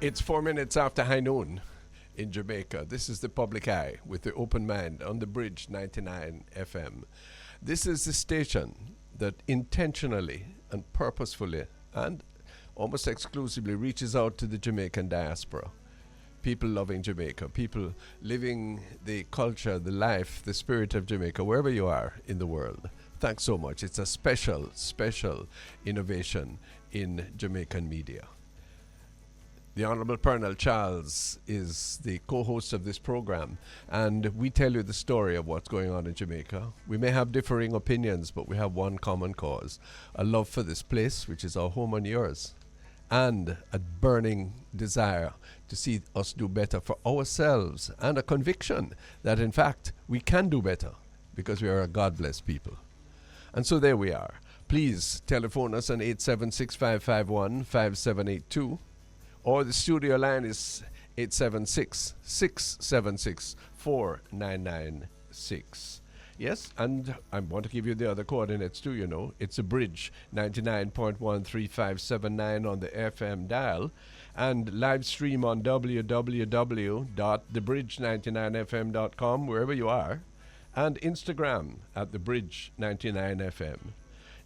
It's 4 minutes after high noon in Jamaica. This is the Public Eye with the Open Mind on the Bridge 99 FM. This is the station that intentionally and purposefully and almost exclusively reaches out to the Jamaican diaspora. People loving Jamaica, people living the culture, the life, the spirit of Jamaica, wherever you are in the world. Thanks so much. It's a special, special innovation in Jamaican media. The Honorable Pearnel Charles is the co-host of this program, and we tell you the story of what's going on in Jamaica. We may have differing opinions, but we have one common cause, a love for this place, which is our home and yours, and a burning desire to see us do better for ourselves, and a conviction that, in fact, we can do better because we are a God-blessed people. And so there we are. Please telephone us on 876-551-5782. Or the studio line is 876-676-4996. Yes, and I want to give you the other coordinates too, you know. It's a bridge, 99.13579 on the FM dial, and live stream on www.thebridge99fm.com, wherever you are, and Instagram at thebridge99fm.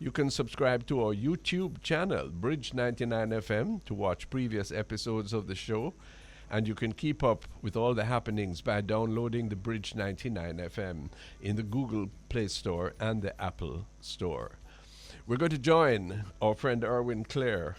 You can subscribe to our YouTube channel, Bridge99FM, to watch previous episodes of the show. And you can keep up with all the happenings by downloading the Bridge99FM in the Google Play Store and the Apple Store. We're going to join our friend Irwine Clare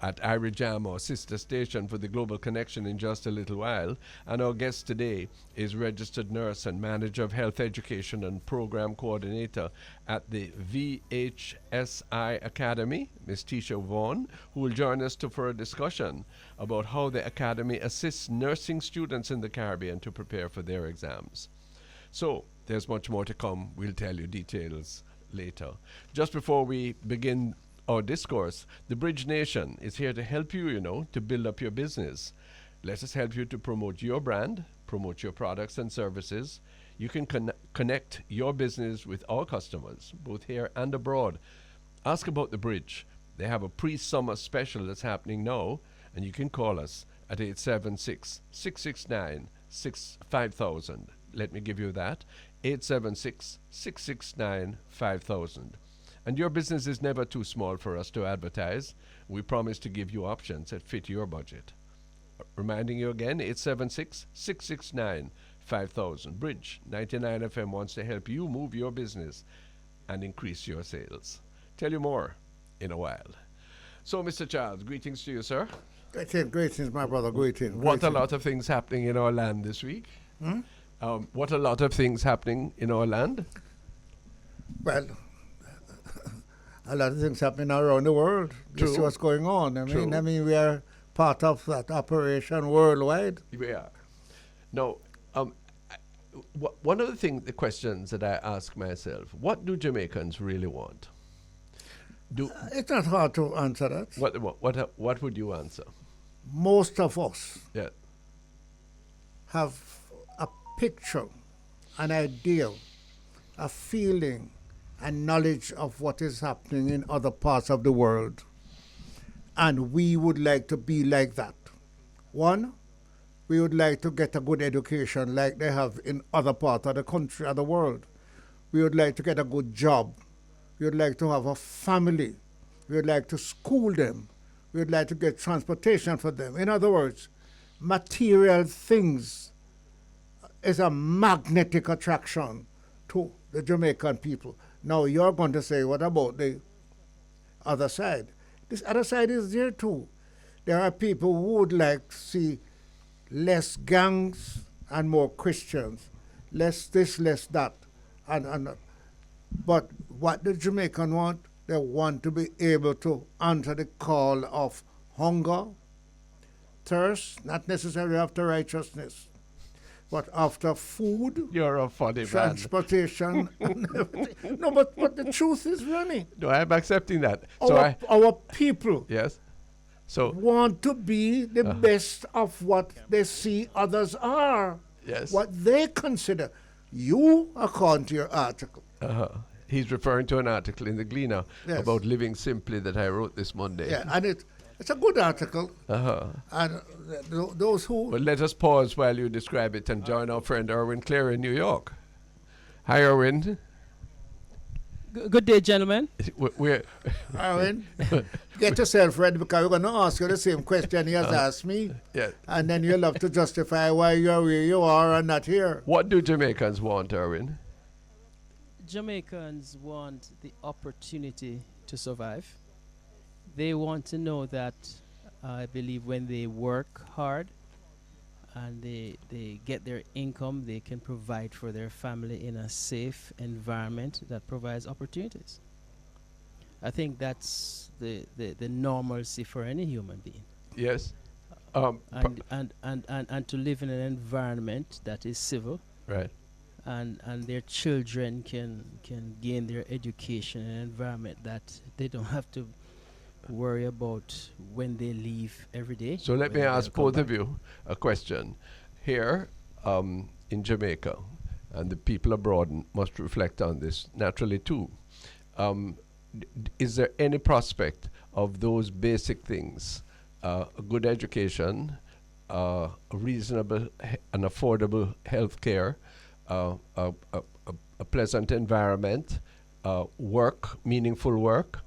at Irie Jam, our sister station for the Global Connection, in just a little while. And our guest today is registered nurse and manager of health education and program coordinator at the VHSI Academy, Ms. Teisha Vaughn, who will join us for a discussion about how the Academy assists nursing students in the Caribbean to prepare for their exams. So there's much more to come. We'll tell you details later. Just before we begin our discourse, the Bridge Nation is here to help you, to build up your business. Let us help you to promote your brand, promote your products and services. You can connect your business with our customers, both here and abroad. Ask about the Bridge. They have a pre-summer special that's happening now, and you can call us at 876-669-5000. Let me give you that, 876-669-5000. And your business is never too small for us to advertise. We promise to give you options that fit your budget. Reminding you again, 876-669-5000. Bridge 99 FM wants to help you move your business and increase your sales. Tell you more in a while. So, Mr. Charles, greetings to you, sir. Greetings, my brother, greetings. What a lot of things happening in our land this week. What a lot of things happening in our land. Well, a lot of things happening around the world. True. This is what's going on. I True. mean, we are part of that operation worldwide. We are. Now, one of the questions that I ask myself, what do Jamaicans really want? It's not hard to answer that. What would you answer? Most of us Yeah. have a picture, an idea, a feeling, and knowledge of what is happening in other parts of the world. And we would like to be like that. One, we would like to get a good education like they have in other parts of the country or the world. We would like to get a good job. We would like to have a family. We would like to school them. We would like to get transportation for them. In other words, material things is a magnetic attraction to the Jamaican people. Now you're going to say, what about the other side? This other side is there too. There are people who would like to see less gangs and more Christians, less this, less that. But what the Jamaican want, they want to be able to answer the call of hunger, thirst, not necessarily after righteousness, but after food, You're a funny man. transportation, and everything. No, but the truth is running. No, I'm accepting that. Our people Yes. So, want to be the best of what they see others are, yes. what they consider. You, according to your article, He's referring to an article in the Gleaner Yes. about living simply that I wrote this Monday. yeah, and It's a good article. Uh-huh. And those who... But let us pause while you describe it and join our friend Irwine Clare in New York. Hi, Irwine. Good day, gentlemen. We're Irwine, get yourself ready because we're going to ask you the same question he has asked me. Yeah. And then you'll have to justify why you're where you are and not here. What do Jamaicans want, Irwine? Jamaicans want the opportunity to survive. They want to know that, I believe, when they work hard and they get their income, they can provide for their family in a safe environment that provides opportunities. I think that's the normalcy for any human being. Yes. And to live in an environment that is civil. Right. And their children can gain their education in an environment that they don't have to worry about when they leave every day. So let me ask both of you a question. Here in Jamaica, and the people abroad must reflect on this naturally too, is there any prospect of those basic things, a good education, a reasonable and affordable health care, a pleasant environment, work, meaningful work,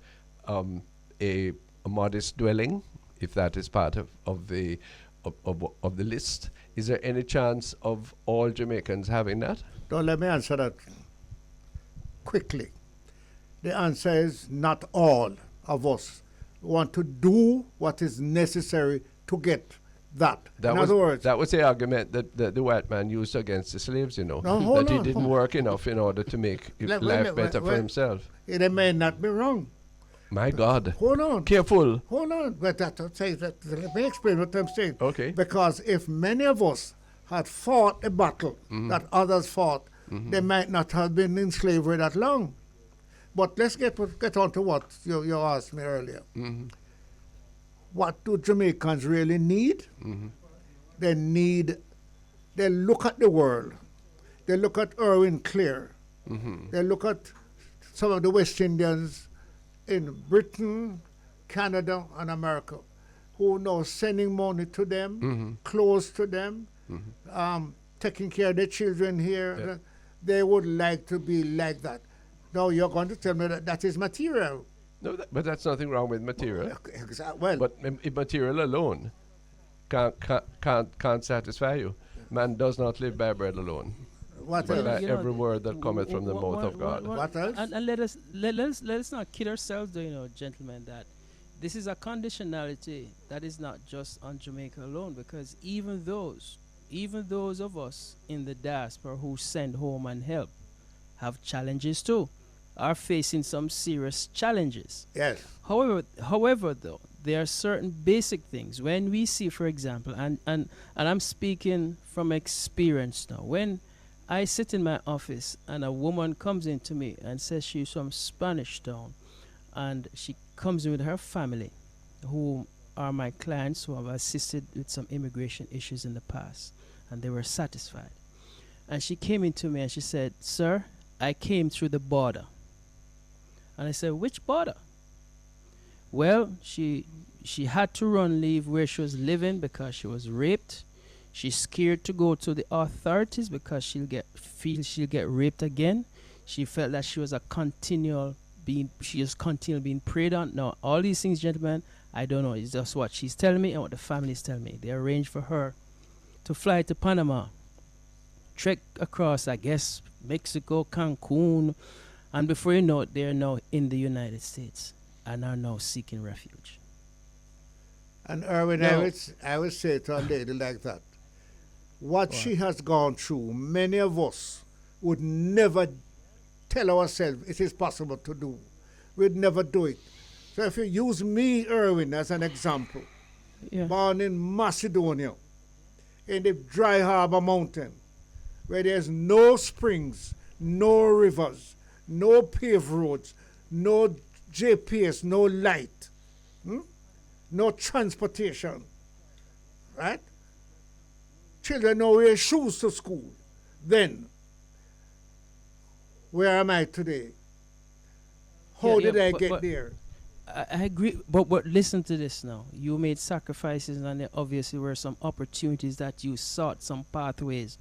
a modest dwelling, if that is part of the list? Is there any chance of all Jamaicans having that? Don't let me answer that quickly. The answer is not all of us want to do what is necessary to get that. In other words, that was the argument that the white man used against the slaves, you know, no, hold that he on, didn't work enough in order to make life better for himself. It may not be wrong. My God. Hold on. Careful. Hold on. But let me explain what I'm saying. Okay. Because if many of us had fought a battle that others fought, they might not have been in slavery that long. But let's get on to what you asked me earlier. What do Jamaicans really need? They look at the world. They look at Irwine Clare. They look at some of the West Indians in Britain, Canada, and America, who know sending money to them, clothes to them, taking care of their children here. Yeah. They would like to be like that. Now you're going to tell me that is material. No, but that's nothing wrong with material. Well, But material alone can't satisfy you. Man does not live by bread alone, what but by else? every word that cometh from the mouth of God. What else? And let us not kid ourselves, though, gentlemen, that this is a conditionality that is not just on Jamaica alone, because even those of us in the diaspora who send home and help have challenges too, are facing some serious challenges. Yes. However, though, there are certain basic things. When we see, for example, and I'm speaking from experience now, when I sit in my office and a woman comes into me and says she's from Spanish Town, and she comes in with her family, who are my clients who have assisted with some immigration issues in the past, and they were satisfied. And she came into me and she said, "Sir, I came through the border." And I said, "Which border?" Well, she had to leave where she was living because she was raped. She's scared to go to the authorities because she'll get raped again. She felt that she was continually being preyed on. Now, all these things, gentlemen, I don't know. It's just what she's telling me and what the families tell me. They arranged for her to fly to Panama, trek across, I guess, Mexico, Cancun, and before you know it, they're now in the United States and are now seeking refuge. And Irwine, I would say to a lady like that, what she has gone through, many of us would never tell ourselves it is possible to do. We'd never do it. So if you use me, Irwine, as an example, born in Macedonia, in the dry harbor mountain, where there's no springs, no rivers, no paved roads, no GPS, no light, no transportation, right? Children don't wear shoes to school. Then, where am I today? How did I get there? I agree, but listen to this now. You made sacrifices, and there obviously were some opportunities that you sought, some pathways.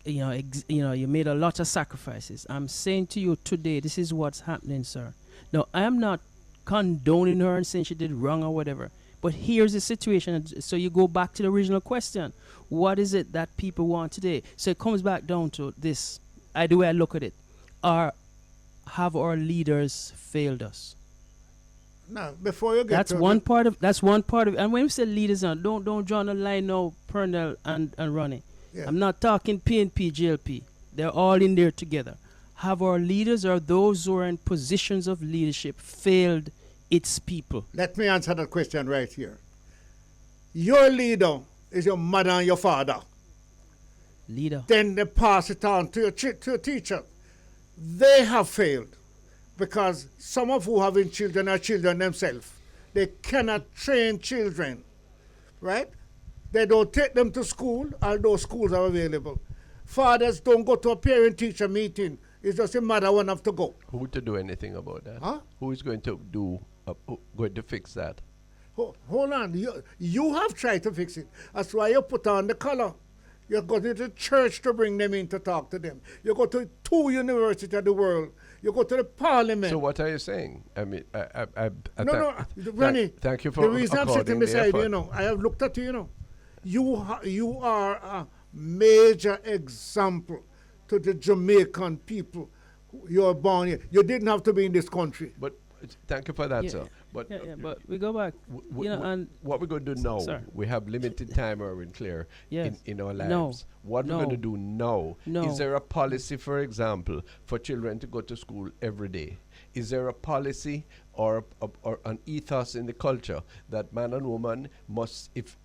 You made a lot of sacrifices. I'm saying to you today, this is what's happening, sir. Now, I am not condoning her and saying she did wrong or whatever. But here's the situation. So you go back to the original question. What is it that people want today? So it comes back down to this. The way I look at it. Have our leaders failed us? Now, before you get that's one part of. And when we say leaders, now don't draw the line now. Pearnel and Ronnie. Yeah. I'm not talking PNP, GLP. They're all in there together. Have our leaders or those who are in positions of leadership failed its people? Let me answer that question right here. Your leader is your mother and your father. Leader. Then they pass it on to your teacher. They have failed because some of who having children are children themselves. They cannot train children, right? They don't take them to school, although schools are available. Fathers don't go to a parent-teacher meeting. It's just a mother one have to go. Who to do anything about that? Huh? Who is going to going to fix that? Hold on. You have tried to fix it. That's why you put on the color. You go to the church to bring them in to talk to them. You go to 2 universities of the world. You go to the parliament. So what are you saying? I mean, no, Ronnie. Thank you for the reason I'm sitting beside you, I have looked at you, You are a major example to the Jamaican people. You are born here. You didn't have to be in this country. But thank you for that, sir. But but we go back. And what we're going to do now, we have limited time, Irwine Clare, in our lives. What we're going to do now, is there a policy, for example, for children to go to school every day? Is there a policy or an ethos in the culture that man and woman must, if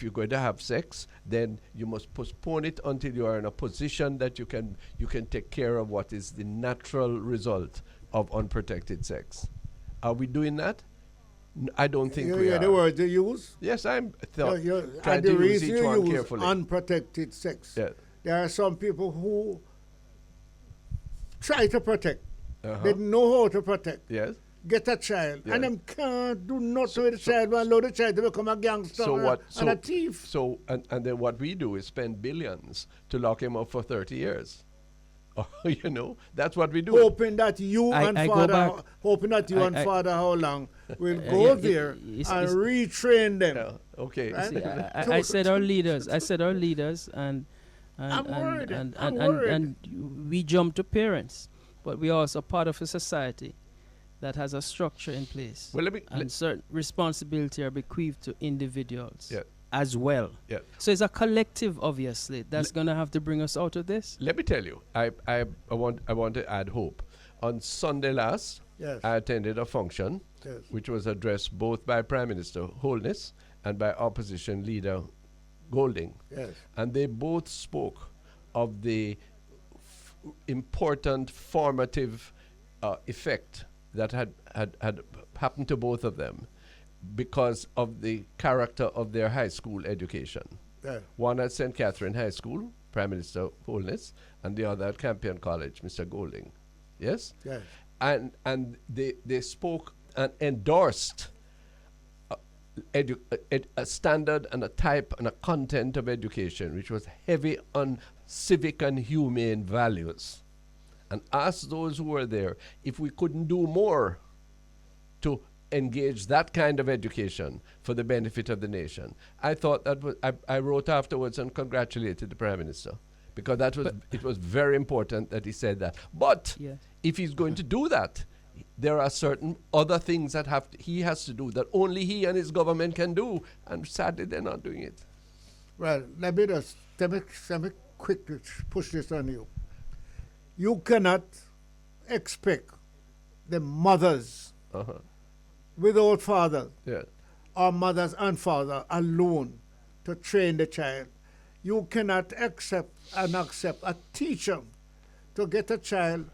you're going to have sex, then you must postpone it until you are in a position that you can take care of what is the natural result of unprotected sex? Are we doing that? I don't think we are. The word you use? Yes, I'm trying and to the use reason each one you use carefully. Unprotected sex. Yeah. There are some people who try to protect. They know how to protect. Yes. Get a child. Yes. And them can't do nothing with the child and allow the child to become a gangster and a thief. So, and then what we do is spend billions to lock him up for 30 years. That's what we do. Hoping that you and Father how long will go there and retrain them. Yeah, okay. Right? See, I said our leaders. And I'm worried. And we jump to parents, but we are also part of a society that has a structure in place. Well, certain responsibility are bequeathed to individuals. Yeah. As well. Yeah. So it's a collective, obviously, that's going to have to bring us out of this. Let me tell you, I want to add hope. On Sunday last, I attended a function which was addressed both by Prime Minister Holness and by Opposition Leader Golding. Yes. And they both spoke of the important formative effect that had happened to both of them, because of the character of their high school education. Yeah. One at St. Catherine High School, Prime Minister Holness, and the other at Campion College, Mr. Golding. Yes? Yes. And they spoke and endorsed a standard and a type and a content of education which was heavy on civic and humane values, and asked those who were there if we couldn't do more to engage that kind of education for the benefit of the nation. I thought that was, I wrote afterwards and congratulated the Prime Minister, because it was very important that he said that. But if he's going to do that, there are certain other things that he has to do that only he and his government can do, and sadly they're not doing it. Well, let me quickly push this on you. You cannot expect the mothers without father, or mothers and father alone to train the child. You cannot accept a teacher to get a child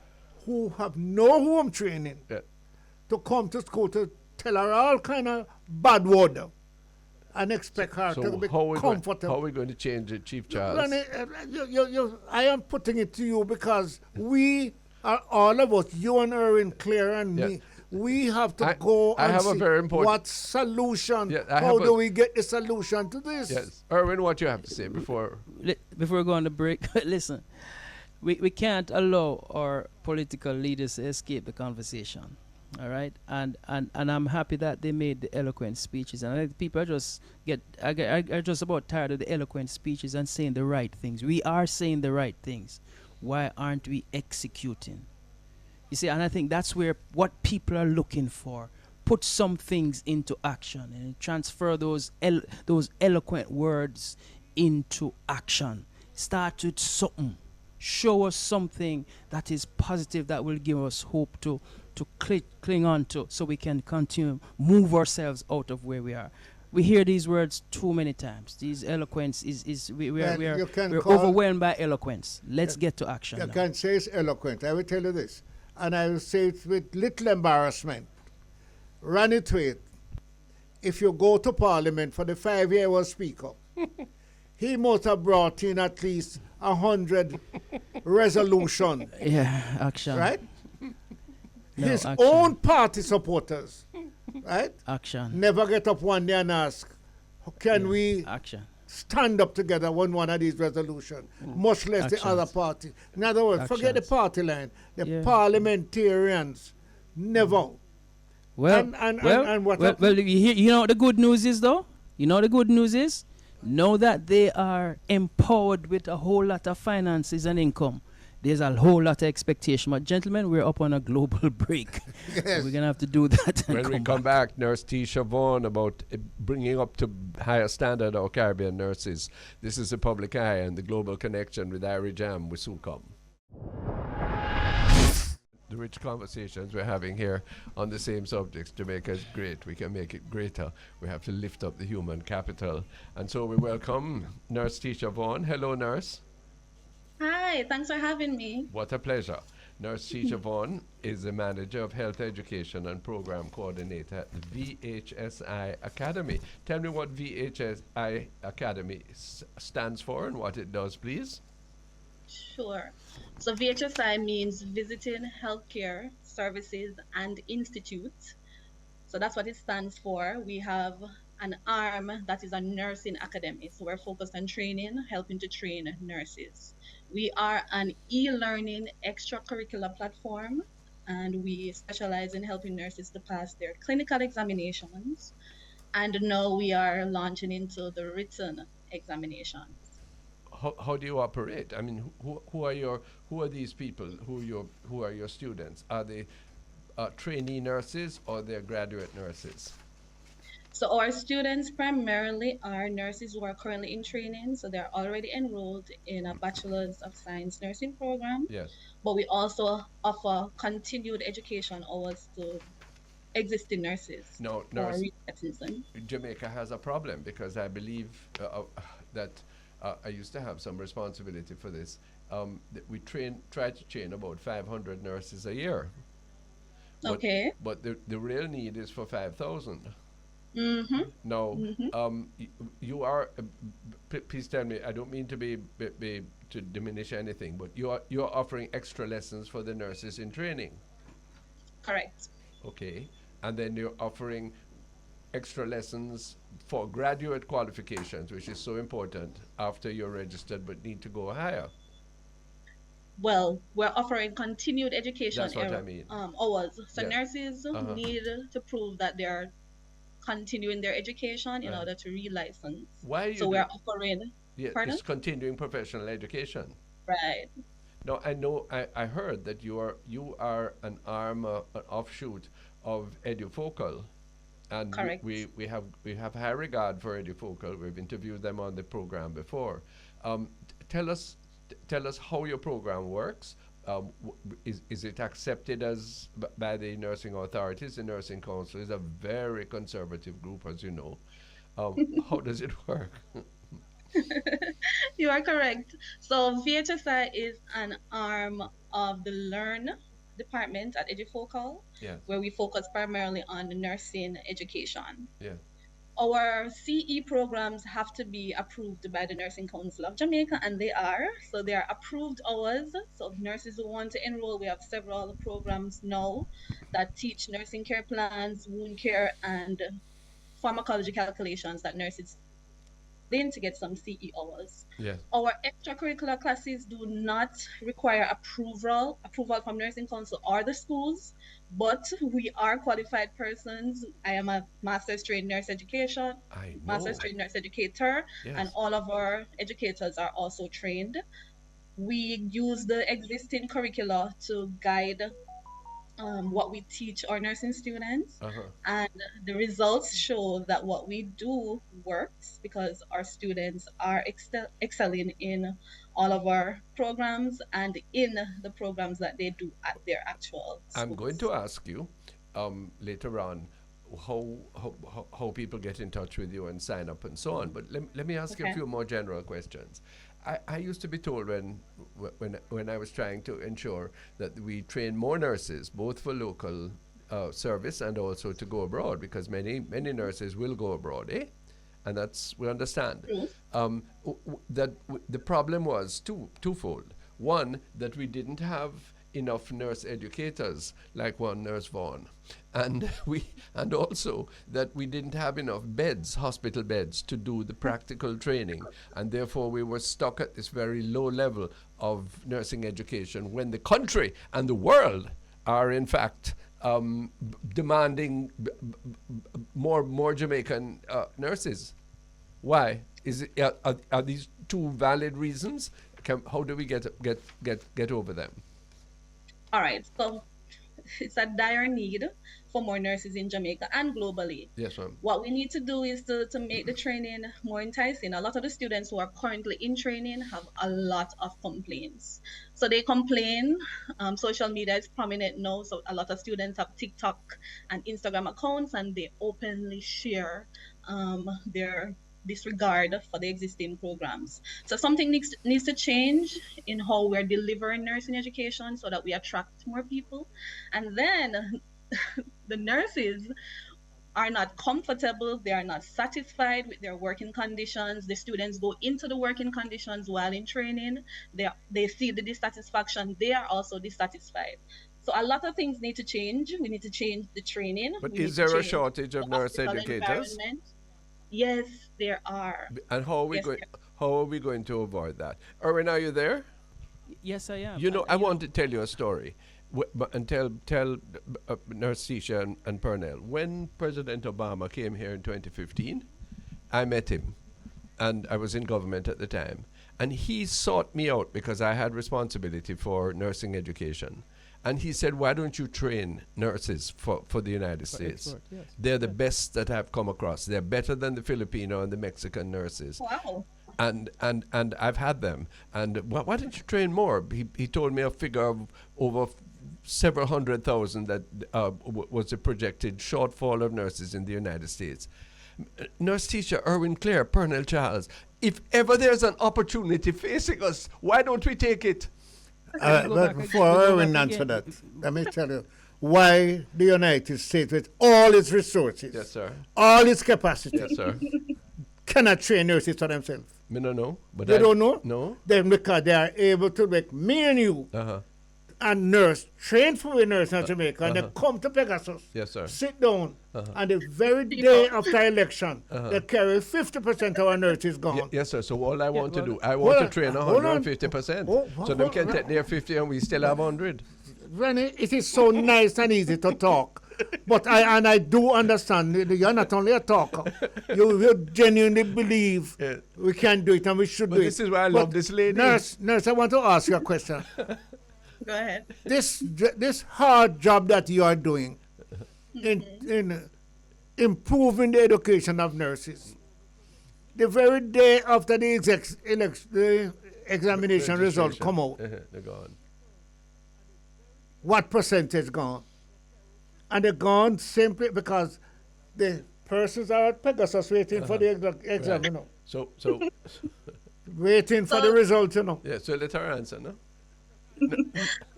who have no home training to come to school to tell her all kind of bad word and expect her to be comfortable. How are we going to change it, Chief Charles? I am putting it to you because we are all of us, you and Irwine Clare and me, We have to go I and have a see very important- what solution, Yeah, I how have do we get the solution to this? Yes. Irwin, what you have to say before? Before we go on the break, listen, we can't allow our political leaders to escape the conversation. All right, and I'm happy that they made the eloquent speeches, and I think people are just about tired of the eloquent speeches and saying the right things. We are saying the right things. Why aren't we executing? You see, and I think that's where what people are looking for. Put some things into action and transfer those eloquent words into action. Start with something. Show us something that is positive, that will give us hope to cling on to, so we can continue move ourselves out of where we are. We hear these words too many times. These eloquence we're overwhelmed by eloquence. Let's get to action. You now. can say it's eloquent. I will tell you this, and I will say it with little embarrassment. Ronnie Thwaites, if you go to Parliament for the 5-year was Speaker, he must have brought in at least 100 resolution. Yeah, action. Right? No, His action. own party supporters, right? Action. Never get up one day and ask, can we Action. stand up together on one of these resolutions, much less the other party. In other words, forget the party line. The parliamentarians never. Well, and what happened? well, you know what the good news is, though? You know what the good news is? Know that they are empowered with a whole lot of finances and income. There's a whole lot of expectation. But gentlemen, we're up on a global break. Yes. So we're going to have to do that. And When we come back, Nurse Teisha Vaughn about bringing up to higher standard our Caribbean nurses. This is the Public Eye and the Global Connection with Irie Jam. We soon come. The rich conversations we're having here on the same subjects. Jamaica is great. We can make it greater. We have to lift up the human capital. And so we welcome Nurse Teisha Vaughn. Hello, nurse. Hi, thanks for having me. What a pleasure. Nurse Teisha Vaughn is the Manager of Health Education and Program Coordinator at the VHSI Academy. Tell me what VHSI Academy stands for and what it does, please. Sure. So VHSI means Visiting Healthcare Services and Institute. So that's what it stands for. We have an arm that is a nursing academy. So we're focused on training, helping to train nurses. We are an e-learning extracurricular platform, and we specialize in helping nurses to pass their clinical examinations. And now we are launching into the written examinations. How do you operate? I mean, who are these people? Who are your students? Are they trainee nurses or they're graduate nurses? So our students primarily are nurses who are currently in training. So they're already enrolled in a Bachelor's of Science nursing program. Yes. But we also offer continued education hours to existing nurses. No, for nurse. research. Jamaica has a problem because I believe that I used to have some responsibility for this. We try to train about 500 nurses a year. Okay. But the real need is for 5,000. Mm-hmm. Now, you are. Please tell me. I don't mean to be to diminish anything, but you're offering extra lessons for the nurses in training. Correct. Okay, and then you're offering extra lessons for graduate qualifications, which is so important after you're registered but need to go higher. Well, we're offering continued education That's what I mean. hours. So Yeah. nurses need to prove that they're continuing their education in order to re-license. Why are you So we're offering, pardon? it's continuing professional education. Right. Now I heard that you are an arm, an offshoot of Edufocal, and Correct. we have high regard for Edufocal. We've interviewed them on the program before. Tell us how your program works. Is it accepted as by the nursing authorities? The nursing council is a very conservative group, as you know. How does it work? You are correct. So VHSI is an arm of the Learn department at Edufocal, Yes. where we focus primarily on nursing education. Yeah. Our CE programs have to be approved by the Nursing Council of Jamaica, and they are. So they are approved hours. So nurses who want to enroll, we have several programs now that teach nursing care plans, wound care, and pharmacology calculations that nurses then to get some CE hours. Yeah. Our extracurricular classes do not require approval from Nursing Council or the schools, but we are qualified persons. I am a master's trained nurse education, I know. master's trained nurse educator, Yes. and all of our educators are also trained. We use the existing curricula to guide what we teach our nursing students, Uh-huh. and the results show that what we do works because our students are excelling in all of our programs and in the programs that they do at their actual schools. I'm going to ask you later on how people get in touch with you and sign up and so on. But let me ask you a Okay. few more general questions. I used to be told when I was trying to ensure that we train more nurses, both for local service and also to go abroad, because many nurses will go abroad, eh? And that's, we understand. The problem was twofold. One, that we didn't have enough nurse educators like one Nurse Vaughn, and also that we didn't have enough beds, hospital beds, to do the practical training, and therefore we were stuck at this very low level of nursing education when the country and the world are in fact demanding more Jamaican nurses. Why? Are these two valid reasons? How do we get over them? All right, so it's a dire need for more nurses in Jamaica and globally. Yes, ma'am. What we need to do is to make the training more enticing. A lot of the students who are currently in training have a lot of complaints. So they complain. Social media is prominent now, so a lot of students have TikTok and Instagram accounts, and they openly share their disregard for the existing programs. So something needs to change in how we're delivering nursing education so that we attract more people. And then the nurses are not comfortable, they are not satisfied with their working conditions. The students go into the working conditions while in training. They see the dissatisfaction, they are also dissatisfied. So a lot of things need to change. We need to change the training. But is there a shortage of nurse hospital educators? environment. Yes, there are. And how are we going to avoid that? Irwine, are you there? Yes, I am. You know, I want to tell you a story, and tell Nurse Teisha and Pearnel. When President Obama came here in 2015, I met him, and I was in government at the time, and he sought me out because I had responsibility for nursing education. And he said, why don't you train nurses for the United States? export, yes. They're the best that I've come across. They're better than the Filipino and the Mexican nurses. Wow. And I've had them. And why don't you train more? He told me a figure of over several 100,000 that was a projected shortfall of nurses in the United States. Nurse Teisha, Irwine Clare, Pearnel Charles, if ever there's an opportunity facing us, why don't we take it? But before Irwine answer that, let me tell you why the United States, with all its resources, Yes, sir. all its capacity, Yes, sir. cannot train nurses for themselves. Me no know. But They don't know? No. Then because they are able to make me and you Uh-huh. and nurse, train for a nurse in Jamaica, and they come to Pegasus, Yes, sir. sit down, and the very day after election, they carry 50% of our nurses gone. Yes, sir. So all I want to well, do, I want to on, train hold on. 150%. Oh, So they hold can on. take their 50 and we still have 100. Rennie, it is so nice and easy to talk. But I do understand, you're not only a talker, you genuinely believe Yeah. we can do it and we should But do it. this is why I love this lady. Nurse, I want to ask you a question. Go ahead. This hard job that you are doing in improving the education of nurses, the very day after the examination results come out, They're gone. what percentage gone? And they're gone simply because the persons are at Pegasus waiting for the exam, you know. So Waiting for the So- result, you know. yeah, so let her answer, no?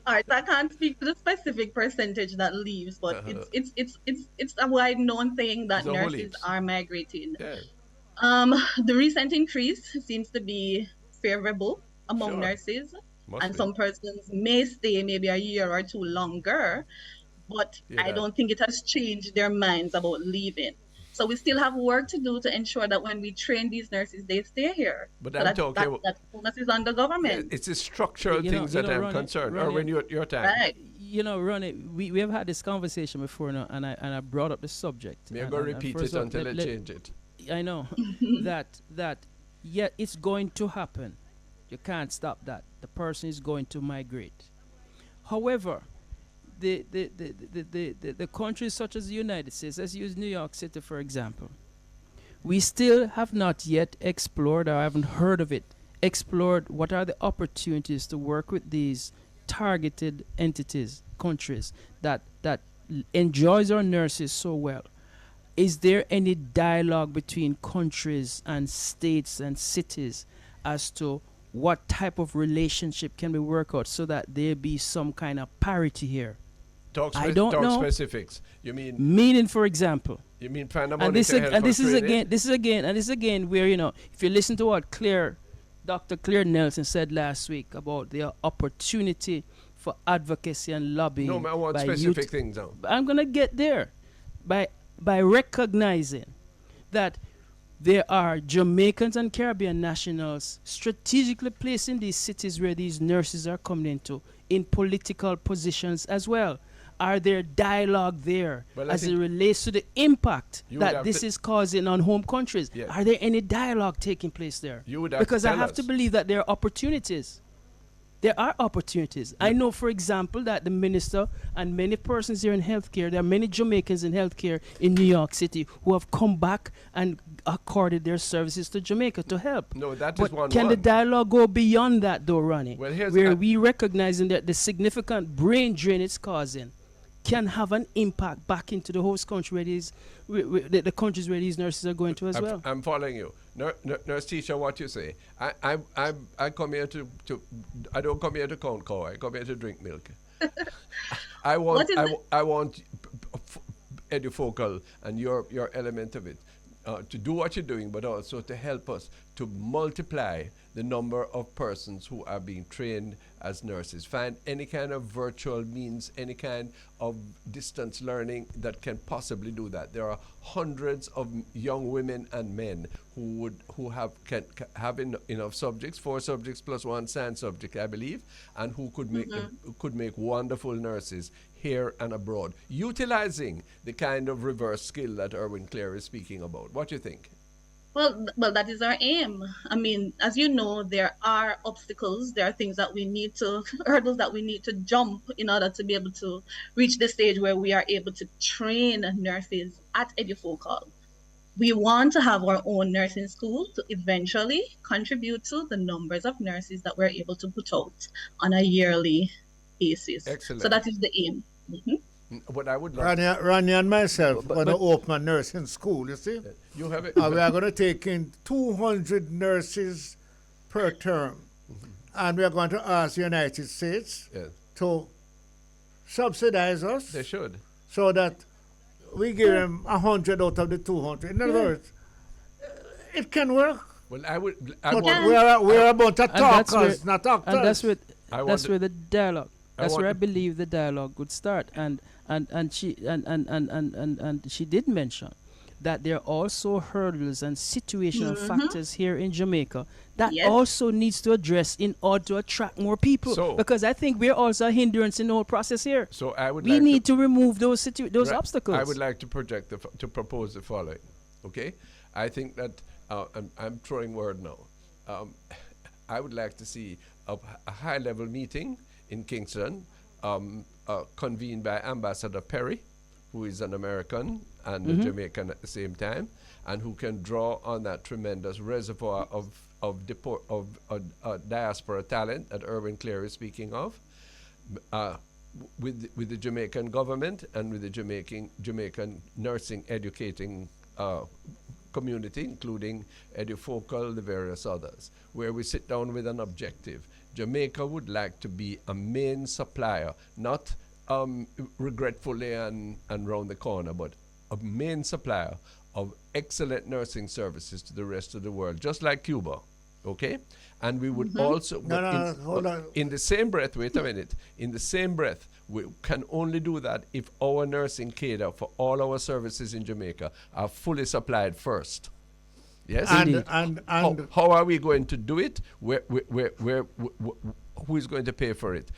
All right, I can't speak to the specific percentage that leaves, but it's a wide known thing that The whole nurses heaps. are migrating. Yeah, The recent increase seems to be favorable among sure. nurses, Must and be. some persons may stay maybe a year or two longer, but Hear I that? don't think it has changed their minds about leaving. So we still have work to do to ensure that when we train these nurses, they stay here. But So I'm talking. that onus is on the Yeah, government, it's the structural things You that know, I'm concerned. Or when your time. right? You know, Ronnie, we have had this conversation before now, and I brought up the subject. We're And- going to and repeat first it off, until they change it. I know that yeah, it's going to happen. You can't stop that. The person is going to migrate. However, the countries such as the United States, let's use New York City for example, we still have not yet explored, or I haven't heard of it, explored what are the opportunities to work with these targeted entities, countries that enjoys our nurses so well. Is there any dialogue between countries and states and cities as to what type of relationship can we work out so that there be some kind of parity here? I don't talk know. specifics. Meaning, for example, You mean find a and this money to help and us this is again where, you know, if you listen to what Dr. Claire Nelson said last week about the opportunity for advocacy and lobbying. No, I want by specific youth. things now. I'm gonna get there by recognizing that there are Jamaicans and Caribbean nationals strategically placed in these cities where these nurses are coming into in political positions as well. Are there dialogue there Well, I as it think relates to the impact you would that have this to- is causing on home countries? Yeah. Are there any dialogue taking place there? You would have to Because I tell have to us. believe that there are opportunities. There are opportunities. I know, for example, that the minister and many persons here in healthcare, there are many Jamaicans in healthcare in New York City who have come back and accorded their services to Jamaica to help. No, that is But one. can the dialogue go beyond that, though, Ronnie? Well, here's where we recognizing that the significant brain drain it's causing can have an impact back into the host country the countries where these nurses are going to as well. I'm following you. Nurse Teisha, what you say? I come here to I don't come here to count cow. I come here to drink milk. I want I want Edufocal and your element of it to do what you're doing, but also to help us to multiply the number of persons who are being trained as nurses. Find any kind of virtual means, any kind of distance learning that can possibly do that. There are hundreds of young women and men who can have enough subjects, 4 subjects plus 1 science subject, I believe, and who could make wonderful nurses here and abroad, utilizing the kind of reverse skill that Irwine Clare is speaking about. What do you think? Well, that is our aim. I mean, as you know, there are obstacles. There are things that we need to, hurdles that we need to jump in order to be able to reach the stage where we are able to train nurses at Edufocal. We want to have our own nursing school to eventually contribute to the numbers of nurses that we're able to put out on a yearly basis. Excellent. So that is the aim. What I would love Ronnie and myself going to open a nursing school, you see? you have it. And we are going to take in 200 nurses per term. And we are going to ask the United States Yes, to subsidize us they should. so that we give them 100 out of the 200. In other words, it can work. Well, I would. But want, we're about to And that's where- talkers, not actors. And that's where I that's want where the dialogue. That's where I want- believe the dialogue would start. And she did mention that there are also hurdles and situational factors here in Jamaica that Yes. also needs to address in order to attract more people. So- because I think we're also a hindrance in the whole process here. So I would. We like need to remove those Right. obstacles. I would like to to propose the following. Okay, I think that I'm throwing word now. I would like to see a high-level meeting in Kingston, convened by Ambassador Perry, who is an American and a Jamaican at the same time, and who can draw on that tremendous reservoir of diaspora talent that Irwine Clare is speaking of, with the Jamaican government and with the Jamaican nursing educating community, including Edufocal, the various others, where we sit down with an objective. Jamaica would like to be a main supplier, not regretfully and round the corner, but a main supplier of excellent nursing services to the rest of the world, just like Cuba, okay? And we would also, hold on. in the same breath, wait a minute, in the same breath, we can only do that if our nursing cadre for all our services in Jamaica are fully supplied first. Yes? And How are we going to do it? Who is going to pay for it?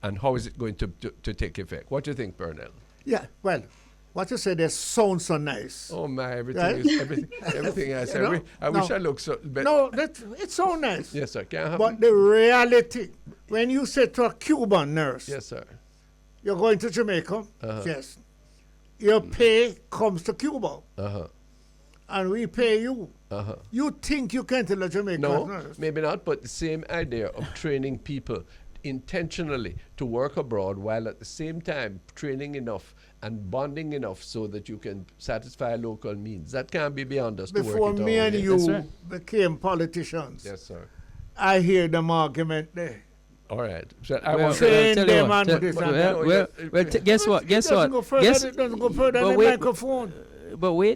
And how is it going to take effect? What do you think, Pearnel? yeah, well, what you said there sounds so nice. Oh my, everything Right? is everything I say. I wish I looked so better. No, it's so nice. Yes, sir. Can't happen. But the reality, when you say to a Cuban nurse, Yes, sir. you're going to Jamaica, yes, your pay comes to Cuba, and we pay you. You think you can tell a Jamaican No, nurse? maybe not, but the same idea of training people intentionally to work abroad while at the same time training enough and bonding enough so that you can satisfy local needs. That can't be beyond us to Before work it me out. and Yes. you That's right. became politicians, Yes, sir. I hear them argument there. All right. So I Well, want Train tell you them what, and this and that. guess what? Guess It doesn't what? go further, Guess, it doesn't go further but than the wait, microphone.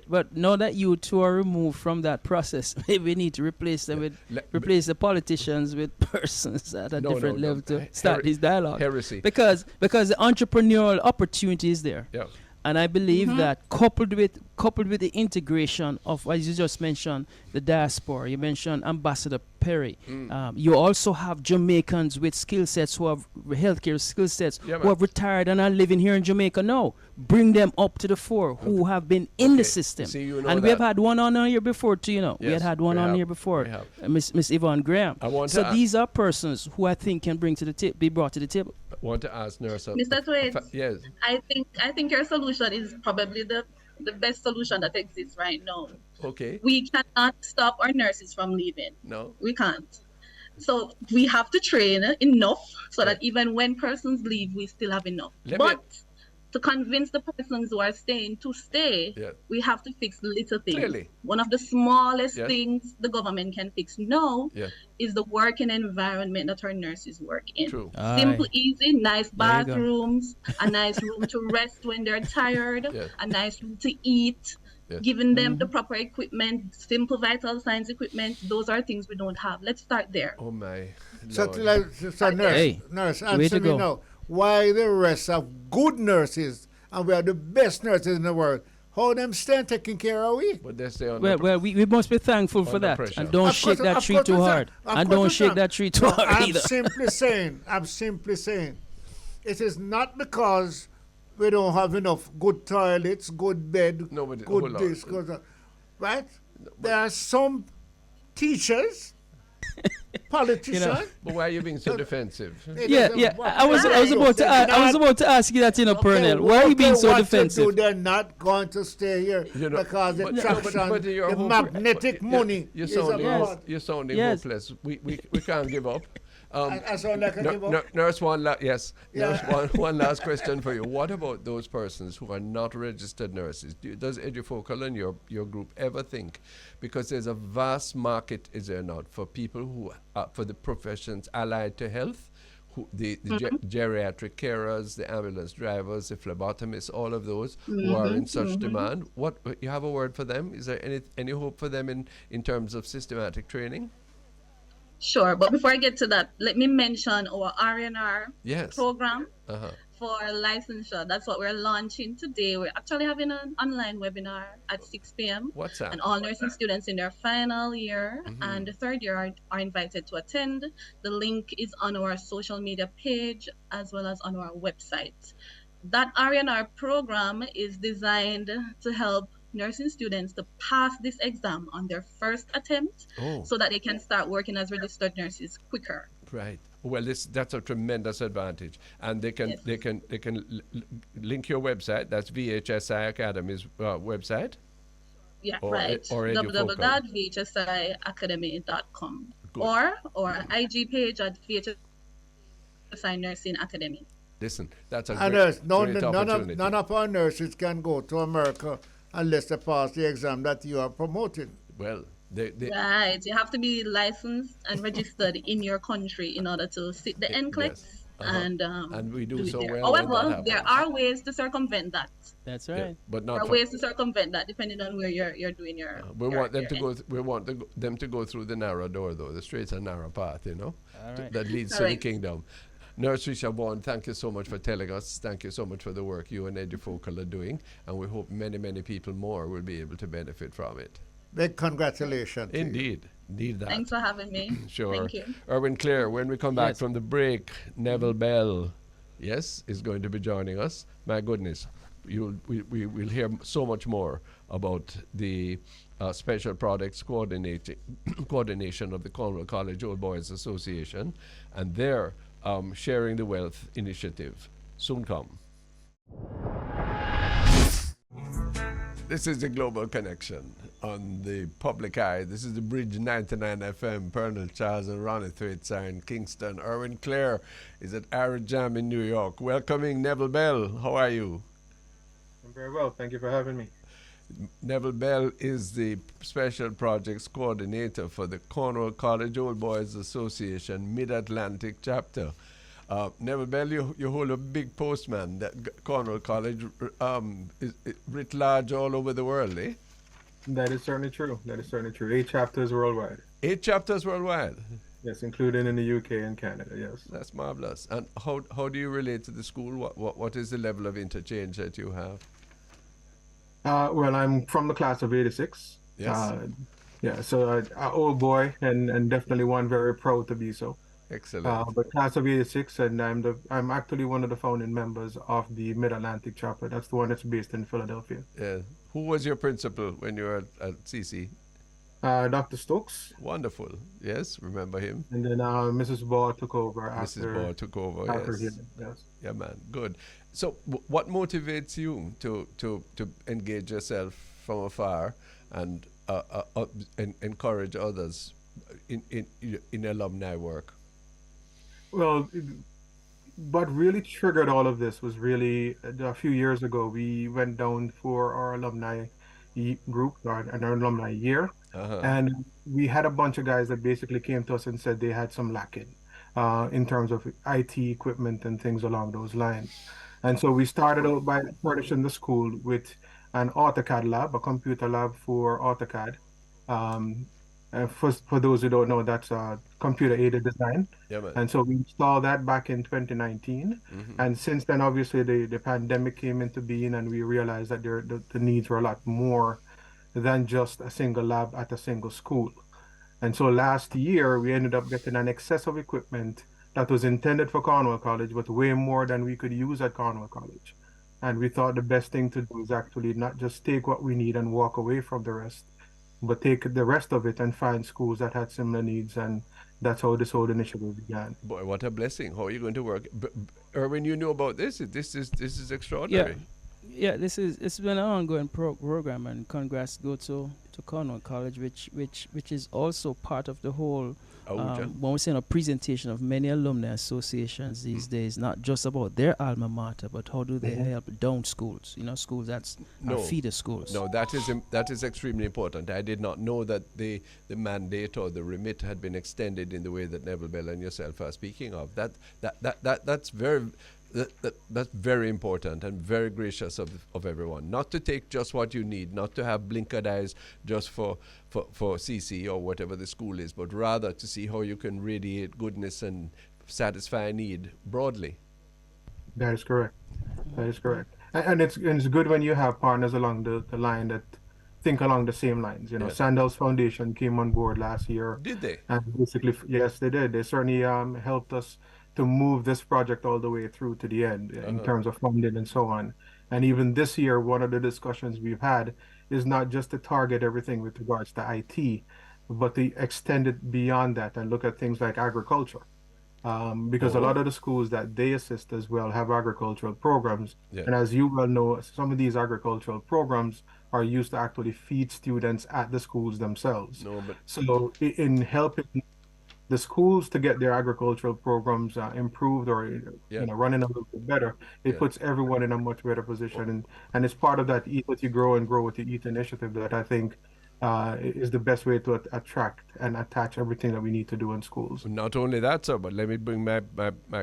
but now that you two are removed from that process, maybe we need to replace them with replace the politicians with persons at a different level to start this dialogue. Heresy. Because the entrepreneurial opportunity is there. Yeah. And I believe that coupled with the integration of, as you just mentioned, the diaspora, you mentioned Ambassador Perry. You also have Jamaicans with skill sets who have healthcare skill sets who have retired and are living here in Jamaica now. Bring them up to the fore who have been in the system. See, you know and we have had one on here before too, you know. Yes, we had one we on have. here before, We have. Miss Yvonne Graham. So these are persons who I think can bring to the be brought to the table. I want to ask Nurse. Mr. Thwaites, Yes. I think your solution is probably the best solution that exists right now. Okay. We cannot stop our nurses from leaving. No. We can't. So we have to train enough so that even when persons leave, we still have enough. But to convince the persons who are staying to stay, we have to fix little things. Clearly. One of the smallest things the government can fix now is the working environment that our nurses work in. True. Simple, easy, nice bathrooms, a nice room to rest when they're tired, a nice room to eat, giving them the proper equipment, simple vital signs equipment. Those are things we don't have. Let's start there. Oh my So, Lord. nurse, answer me now. Why the rest of good nurses, and we are the best nurses in the world, how them stand taking care of we? But they stay on We must be thankful for under that. pressure. And don't shake that tree too hard. And don't shake that tree too hard I'm either. I'm simply saying, it is not because we don't have enough good toilets, good bed, good this, good that, right? There are some teachers, politicians. But why are you being so defensive? I was about to ask you that, Pearnel. Why are you being so defensive? They're not going to stay here because the traction, the magnetic money You're sounding hopeless. We can't give up. I sound like I give up. Nurse, one last question for you. What about those persons who are not registered nurses? Does Edufocal and your group ever think, because there's a vast market, is there not, for people who for the professions allied to health, the geriatric carers, the ambulance drivers, the phlebotomists, all of those who are in such demand? What you have a word for them? Is there any hope for them in terms of systematic training? Sure, but before I get to that, let me mention our R&R program for licensure. That's what we're launching today. We're actually having an online webinar at 6 p.m. What's that? And all nursing students in their final year and the third year are invited to attend. The link is on our social media page as well as on our website. That R&R program is designed to help nursing students to pass this exam on their first attempt so that they can start working as registered nurses quicker. Right. Well, that's a tremendous advantage, and they can link your website. That's VHSI Academy's website. Yeah, or, right. Or www.vhsiacademy.com or IG page at VHSI Nursing Academy. Listen, that's a great opportunity. None of our nurses can go to America unless they pass the exam that you are promoting. Well, they Right. You have to be licensed and registered in your country in order to sit the yes. NCLEX Uh-huh. and And we do do it so there. well when that However, there happens. are ways to circumvent that. That's Yeah, right. but There not are for, ways to circumvent that depending on where you're doing we want them your to go. We want them to go through the narrow door, though. The straight's a narrow path, you know, All right. that leads to the Correct. kingdom. Nurse Teisha Vaughn, thank you so much for telling us. Thank you so much for the work you and Edufocal are doing, and we hope many people more will be able to benefit from it. Big congratulations. to you. Indeed, need that. Thanks for having me. Sure. Thank you. Irwine Clare, when we come back Yes. from the break, Neville Bell, yes, is going to be joining us. My goodness, we will hear so much more about the special products coordination of the Cornwall College Old Boys Association and their Sharing the Wealth initiative. Soon come. This is the Global Connection on the public eye. This is the Bridge 99 FM. Pearnel, Charles, and Ronnie Thwaites are in Kingston. Irwine Clare is at Irie Jam in New York. Welcoming Neville Bell. How are you? I'm very well. Thank you for having me. Neville Bell is the Special Projects Coordinator for the Cornwall College Old Boys Association MidAtlantic chapter. Neville Bell, you hold a big post, man. That Cornwall College is writ large all over the world, eh? That is certainly true. That is certainly true. 8 chapters worldwide. 8 chapters worldwide. Yes, including in the UK and Canada. Yes. That's marvelous. And how do you relate to the school? What is the level of interchange that you have? Well, I'm from the class of '86. Yes. Yeah. So, an old boy, and definitely one very proud to be so. Excellent. But class of '86, and I'm actually one of the founding members of the MidAtlantic chapter. That's the one that's based in Philadelphia. Yeah. Who was your principal when you were at CC? Dr. Stokes, Wonderful. Yes, remember him. and then Mrs. Ball took over Mrs. after Ball took over. after Yes. him. Yes. Yeah, man. Good. So, what motivates you to engage yourself from afar and encourage others in alumni work? Well, what really triggered all of this was really a few years ago. We went down for our alumni group and our alumni year, Uh-huh. and we had a bunch of guys that basically came to us and said they had some lacking in terms of IT equipment and things along those lines. And so we started out by furnishing the school with an AutoCAD lab, a computer lab for AutoCAD. And for those who don't know, that's computer-aided design. Yeah, man. And so we installed that back in 2019. Mhm. And since then, obviously, the pandemic came into being, and we realized that the needs were a lot more than just a single lab at a single school. And so last year, we ended up getting an excess of equipment that was intended for Cornwall College, but way more than we could use at Cornwall College. And we thought the best thing to do is actually not just take what we need and walk away from the rest, but take the rest of it and find schools that had similar needs. And that's how this whole initiative began. Boy, what a blessing! How are you going to work, Irwin? You know about this? This is extraordinary. Yeah, it's been an ongoing program, and congrats go to Cornwall College, which is also part of the whole. When we say a presentation of many alumni associations these days, not just about their alma mater, but how do they help down schools? Schools that's are feeder schools. No, that is extremely important. I did not know that the mandate or the remit had been extended in the way that Neville Bell and yourself are speaking of. That's very important and very gracious of everyone. Not to take just what you need, not to have blinkered eyes just for CC or whatever the school is, but rather to see how you can radiate goodness and satisfy a need broadly. That is correct. That is correct. And it's good when you have partners along the line that think along the same lines. Yeah. Sandals Foundation came on board last year. Did they? And basically, yes, they did. They certainly helped us to move this project all the way through to the end in terms of funding and so on. And even this year, one of the discussions we've had is not just to target everything with regards to IT, but to extend it beyond that and look at things like agriculture. Because a lot of the schools that they assist as well have agricultural programs. Yeah. And as you well know, some of these agricultural programs are used to actually feed students at the schools themselves. No, but So in helping the schools to get their agricultural programs improved or running a little bit better, it puts everyone in a much better position, and it's part of that Eat What You Grow and Grow What You Eat initiative that I think is the best way to attract and attach everything that we need to do in schools. Not only that, sir, but let me bring my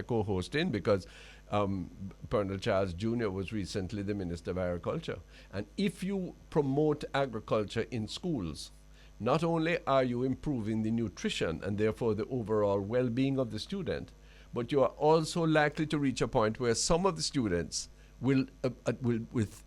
co-host in, because Pearnel Charles Jr. was recently the Minister of Agriculture. And if you promote agriculture in schools, not only are you improving the nutrition and therefore the overall well-being of the student, but you are also likely to reach a point where some of the students will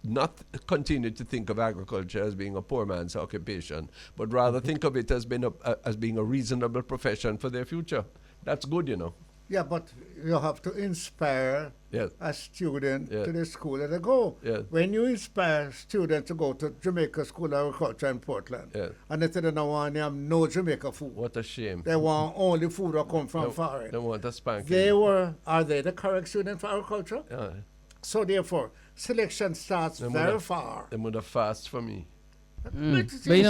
not continue to think of agriculture as being a poor man's occupation, but rather think of it as being a reasonable profession for their future. That's good, you know. Yeah, but you have to inspire a student to the school that they go. Yes. When you inspire students to go to Jamaica School of Agriculture in Portland, and they say they don't want them no Jamaica food. What a shame. They want only food that come from foreign. They want a spanking. Are they the correct student for agriculture? Yeah. So therefore, selection starts very far. They would have fast for me. But you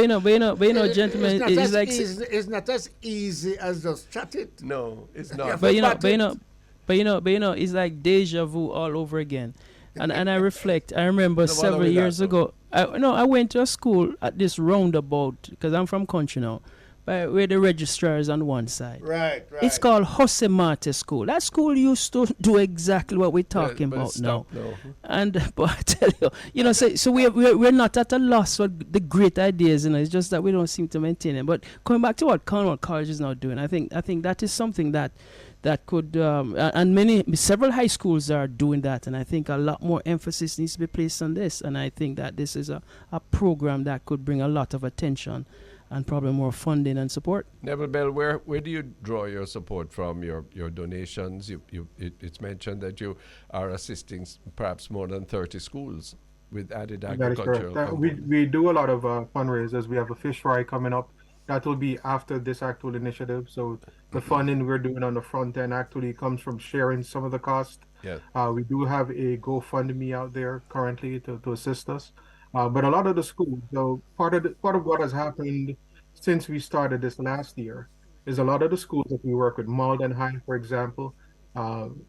know, gentlemen, it's like it's not as easy as just chat it. No, it's not. But you know, it's like deja vu all over again. And I reflect. I remember several years ago. I went to a school at this roundabout, because I'm from country now, where the registrar is on one side. Right. It's called Jose Marte School. That school used to do exactly what we're talking about now. But I tell you, so we're not at a loss for the great ideas, it's just that we don't seem to maintain them. But coming back to what Cornwall College is now doing, I think that is something that could, and several high schools are doing that, and I think a lot more emphasis needs to be placed on this, and I think that this is a program that could bring a lot of attention and probably more funding and support. Neville Bell, where do you draw your support from, your donations? It's mentioned that you are assisting perhaps more than 30 schools with added agricultural. That is correct. We do a lot of fundraisers. We have a fish fry coming up. That will be after this actual initiative. So the funding we're doing on the front end actually comes from sharing some of the cost. Yeah. We do have a GoFundMe out there currently to assist us. But a lot of the schools, so part of what has happened since we started this last year is a lot of the schools that we work with, Malden High, for example,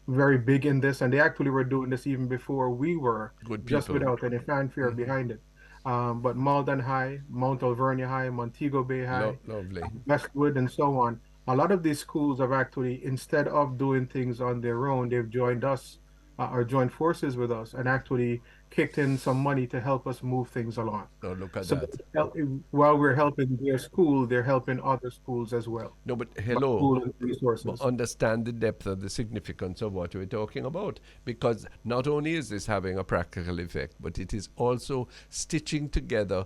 very big in this, and they actually were doing this even before we were, just without any fanfare behind it. But Malden High, Mount Alvernia High, Montego Bay High, lovely. Westwood, and so on. A lot of these schools have actually, instead of doing things on their own, they've joined us or joined forces with us and actually kicked in some money to help us move things along. Oh, look at that. While we're helping their school, they're helping other schools as well. No, but hello, resources. but understand the depth of the significance of what we're talking about, because not only is this having a practical effect, but it is also stitching together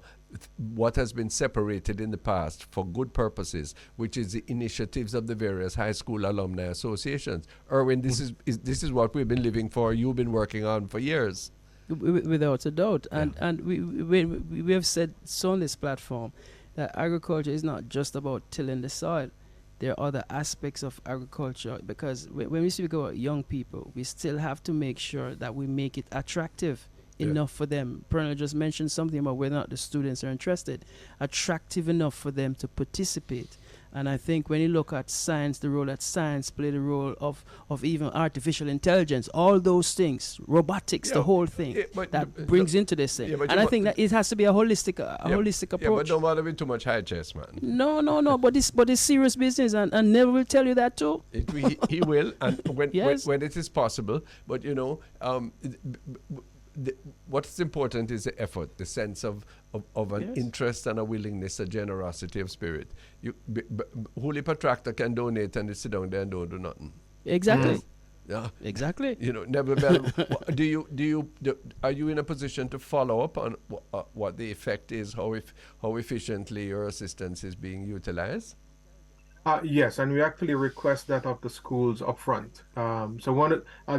what has been separated in the past for good purposes, which is the initiatives of the various high school alumni associations. Irwine, this is what we've been living for, you've been working on for years. Without a doubt. And we have said so on this platform that agriculture is not just about tilling the soil. There are other aspects of agriculture, because when we speak about young people, we still have to make sure that we make it attractive enough for them. Pearnel just mentioned something about whether or not the students are interested. Attractive enough for them to participate. And I think when you look at science, the role that science played, the role of even artificial intelligence, all those things, robotics, the whole thing, brings into this thing. And I think that it has to be a holistic approach. Yeah, but don't bother with too much high chest, man. No, but it's serious business, and Neville will tell you that too. He will, and when it is possible. But what's important is the effort, the sense of an interest and a willingness, a generosity of spirit. Holy Patractor can donate and they sit down there and don't do nothing. Exactly. Yeah. Exactly. Neville Bell, are you in a position to follow up on what the effect is, how efficiently your assistance is being utilized? Yes, and we actually request that of the schools up front. I'll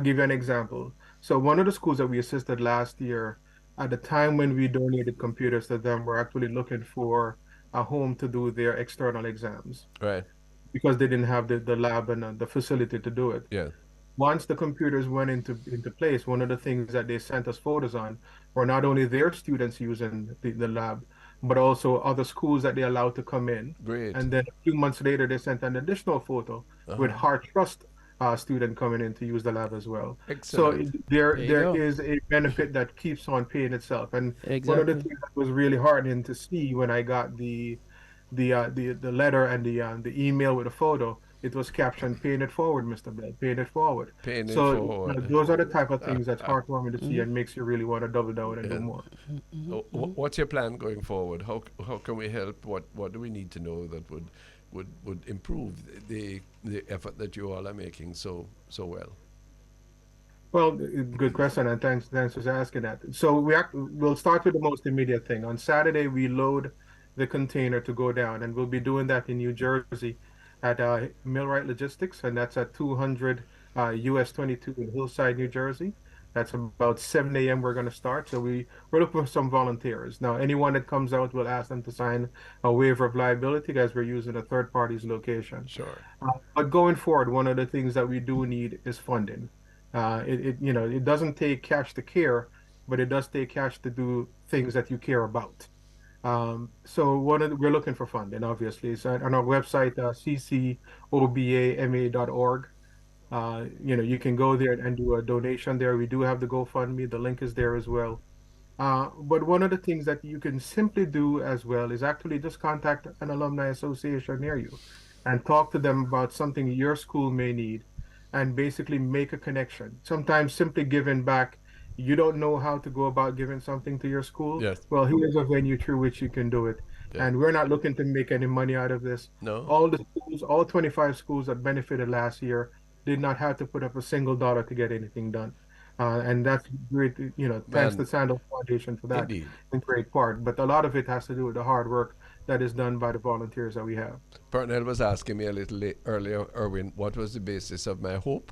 give you an example. So one of the schools that we assisted last year, at the time when we donated computers to them, were actually looking for a home to do their external exams. Right. Because they didn't have the lab and the facility to do it. Yeah. Once the computers went into place, one of the things that they sent us photos on were not only their students using the lab, but also other schools that they allowed to come in. Great. And then a few months later, they sent an additional photo with Heart Trust student coming in to use the lab as well. Excellent. So there There you go. is a benefit that keeps on paying itself. And one of the Exactly. things that was really heartening to see when I got the letter and the email with the photo, it was captioned "Paying it forward, Mr. Bell, paying it forward." Paying it So forward. those are the type of things that's heartwarming to see and makes you really want to double down and do more. So what's your plan going forward? How can we help? What do we need to know that would improve the effort that you all are making so well? Well, good question, and thanks for asking that. So we'll start with the most immediate thing. On Saturday, we load the container to go down, and we'll be doing that in New Jersey at Millwright Logistics, and that's at 200 US 22 in Hillside, New Jersey. That's about 7 a.m. we're going to start. So we're looking for some volunteers. Now, anyone that comes out, we'll ask them to sign a waiver of liability as we're using a third party's location. Sure. But going forward, one of the things that we do need is funding. It doesn't take cash to care, but it does take cash to do things that you care about. So we're looking for funding, obviously. So on our website, CCOBAMA.org, you can go there and do a donation there. We do have the GoFundMe. The link is there as well. But one of the things that you can simply do as well is actually just contact an alumni association near you and talk to them about something your school may need and basically make a connection. Sometimes simply giving back, you don't know how to go about giving something to your school. Yes. Well, here's a venue through which you can do it. Yeah. And we're not looking to make any money out of this. No. All the schools, all 25 schools that benefited last year did not have to put up a single dollar to get anything done. And that's great, thanks to Sandal Foundation for that Indeed. in great part. But a lot of it has to do with the hard work that is done by the volunteers that we have. Pearnel was asking me a little earlier, Irwin, what was the basis of my hope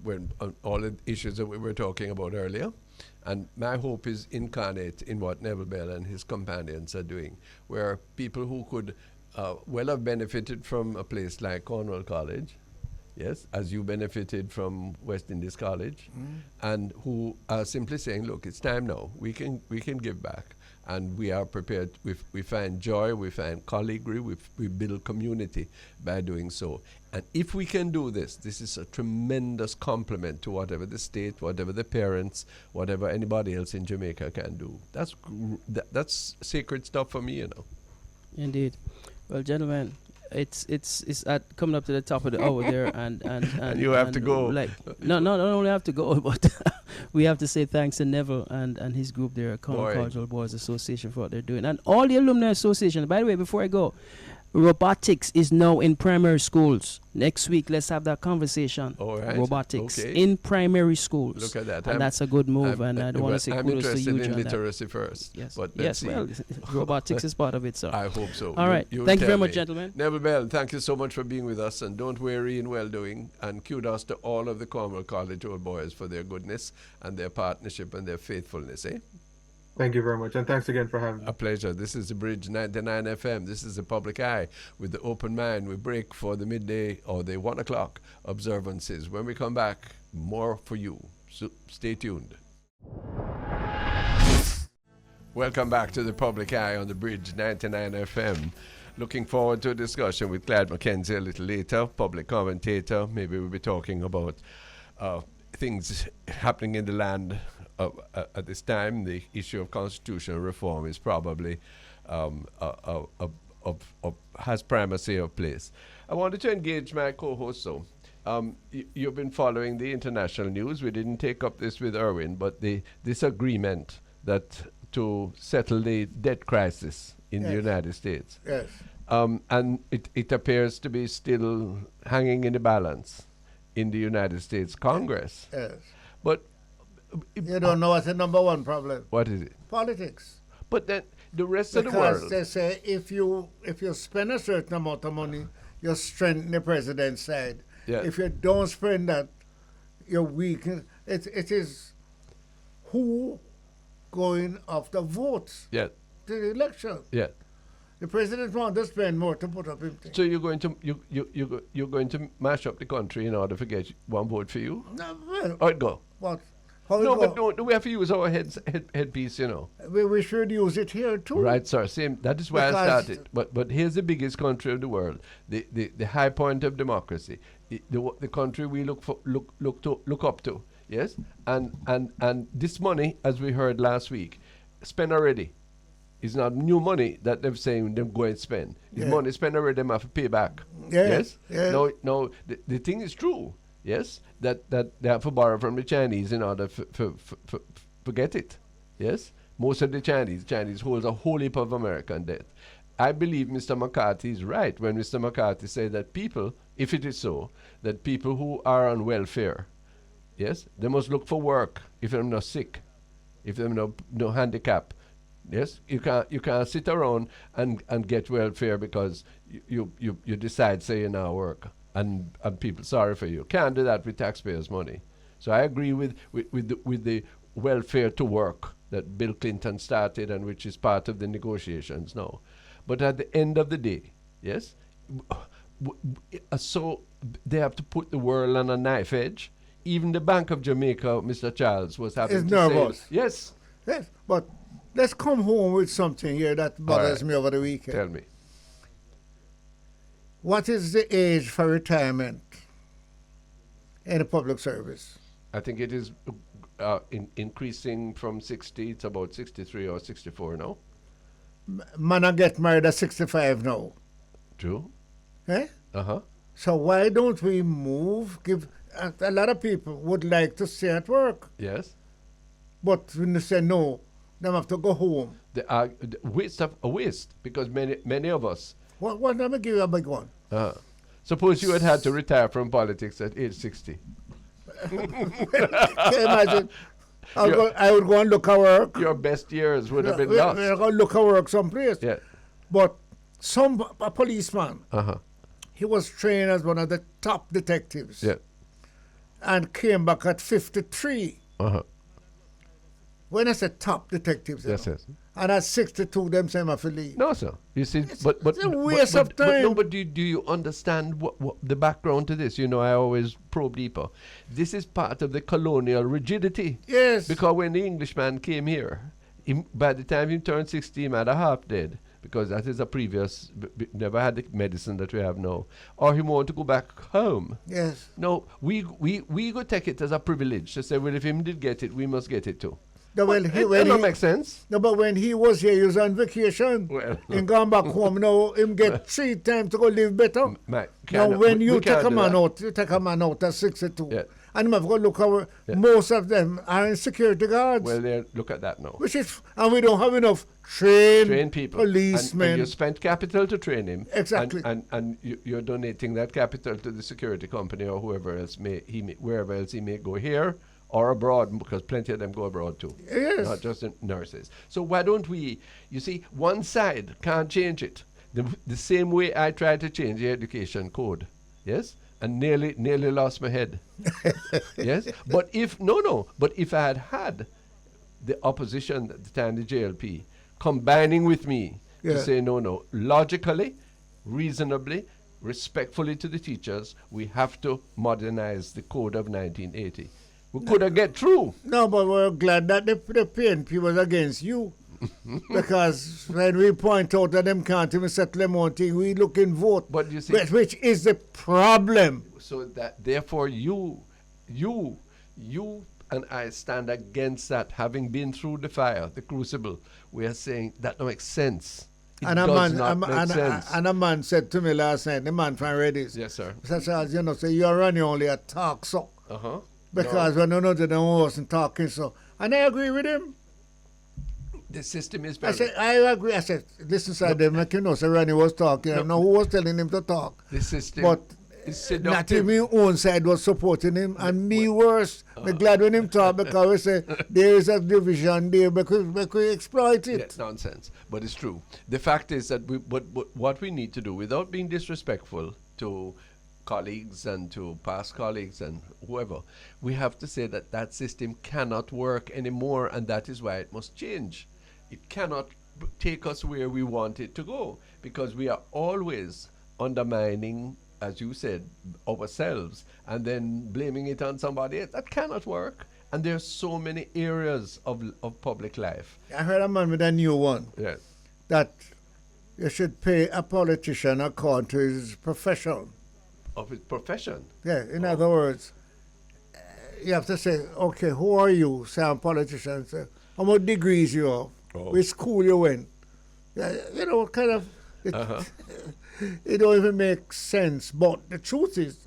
when all the issues that we were talking about earlier. And my hope is incarnate in what Neville Bell and his companions are doing, where people who could well have benefited from a place like Cornwall College, yes, as you benefited from West Indies College, and who are simply saying, look, it's time now. We can give back. And we are prepared. We find joy, we find colleaguery, we build community by doing so. And if we can do this, this is a tremendous compliment to whatever the state, whatever the parents, whatever anybody else in Jamaica can do. That's sacred stuff for me, Indeed. Well, gentlemen, it's coming up to the top of the hour there, and you have to go. Like, not only have to go, but we have to say thanks to Neville and his group there, Cornwall Cultural Boys Association, for what they're doing, and all the alumni association. By the way, before I go, robotics is now in primary schools. Next week, let's have that conversation. All right. Robotics Okay. in primary schools. Look at that. And that's a good move, and I want to say I'm kudos to interested you, in John. literacy first. Yes. But Yes. Well, robotics is part of it, sir. I hope so. All right. Thank you very much, gentlemen. Neville Bell, thank you so much for being with us, and don't weary in well-doing. And kudos to all of the Cornwall College Old Boys for their goodness and their partnership and their faithfulness. Thank you very much, and thanks again for having me. A pleasure. This is the Bridge 99 FM. This is the Public Eye with the open mind. We break for the midday or the 1 o'clock observances. When we come back, more for you. So stay tuned. Welcome back to the Public Eye on the Bridge 99 FM. Looking forward to a discussion with Clyde McKenzie a little later, public commentator. Maybe we'll be talking about things happening in the land at this time. The issue of constitutional reform is probably has primacy of place. I wanted to engage my co-host. So, you've been following the international news. We didn't take up this with Irwin, but this agreement that to settle the debt crisis in the United States. Yes. And it appears to be still hanging in the balance in the United States Congress. Yes. But You don't know what's the number one problem? what is it? Politics. But then the rest of the Because world. they say if you spend a certain amount of money, you strengthen the president's side. Yeah. If you don't spend that, you're weak. It is who going after votes Yeah, to the election. yeah. The president wants to spend more to put up him thing. So you're going to mash up the country in order to get one vote for you? No, well, Or it go? what? No, but don't we have to use our headpiece, you know? We should use it here too. Right, sir. Same. That is why I started. But here's the biggest country of the world, the high point of democracy, the country we look up to. Yes, and this money, as we heard last week, spent already. It's not new money that they're saying they're going to spend. It's money spent already. Them have to pay back. Yes. No. The thing is true. Yes, that they have to borrow from the Chinese in order to get it. Yes, most of the Chinese holds a whole heap of American debt. I believe Mr. McCarthy is right when Mr. McCarthy said that people, if it is so, that people who are on welfare, yes, they must look for work if they're not sick, if they're no handicap. Yes, you can't sit around and get welfare because you decide say you now work. And people sorry for you. Can't do that with taxpayers' money. So I agree with the welfare to work that Bill Clinton started and which is part of the negotiations now. But at the end of the day, yes, so they have to put the world on a knife edge. Even the Bank of Jamaica, Mr. Charles, was having to nervous. say, yes, but let's come home with something here that bothers me over the weekend. Tell me. What is the age for retirement in the public service? I think it is increasing from 60. It's about 63 or 64 now. Man, I get married at 65 now. True. Eh? Uh-huh. So why don't we move? A lot of people would like to stay at work. Yes. But when they say no, they have to go home. The waste because many of us. What let me give you a big one. Suppose you had to retire from politics at age 60. Can you imagine? I would go and look at work. Your best years would have been lost. We're going to look at work someplace. Yeah. But a policeman, he was trained as one of the top detectives. Yeah. And came back at 53. When I say top detectives, yes. And at 62, them say I feel leave. No, sir. You see, it's a waste of time. But do you understand what the background to this? You know, I always probe deeper. This is part of the colonial rigidity. Yes. Because when the Englishman came here, by the time he turned 60, he had a half dead. Because that is a previous, never had the medicine that we have now. Or he wanted to go back home. Yes. No, we go take it as a privilege to say, well, if him did get it, we must get it too. No, well, it don't make sense. No, but when he was here, he was on vacation. Well, and gone back home. Now him get 3 times to go live better. Now when you take a man out at 62, and him have got look how most of them are in security guards. Well, look at that now. And we don't have enough trained people, policemen. And you spent capital to train him. Exactly. And you're donating that capital to the security company or whoever else wherever else he may go here. Or abroad, because plenty of them go abroad too. Yes. Not just nurses. So why don't we, you see, one side can't change it. The same way I tried to change the education code. Yes? And nearly lost my head. Yes? But if I had the opposition at the time, the JLP, combining with me to say no, logically, reasonably, respectfully to the teachers, we have to modernize the code of 1980. We could have get through. No, but we're glad that the PNP was against you. Because when we point out that them can't even settle them on thing, we look in vote. But you see, which is the problem. So that therefore you and I stand against that, having been through the fire, the crucible. We are saying that don't make sense. And a man said to me last night, the man from Reddy's. Yes, sir. Such as, say you're running only a talk so. Because when another them wasn't talking so. And I agree with him. The system is better. I said, I agree. I said, listen, sir, so Ronnie was talking. I don't know who was telling him to talk. The system is seductive. Not even my own side was supporting him. And me worse. I'm glad when him talk because we say there is a division there because we exploit it. That's nonsense. But it's true. The fact is that what we need to do, without being disrespectful to colleagues and to past colleagues and whoever, we have to say that system cannot work anymore, and that is why it must change. It cannot take us where we want it to go, because we are always undermining, as you said, ourselves and then blaming it on somebody else. That cannot work. And there's so many areas of public life. I heard a man with a new one Yes. that you should pay a politician according to his profession. Of his profession. Yeah, in other words, you have to say, okay, who are you? Say I'm a politician. Say, how much degrees you have? Oh. Which school you went? Yeah, you know, kind of, Uh-huh. it don't even make sense. But the truth is,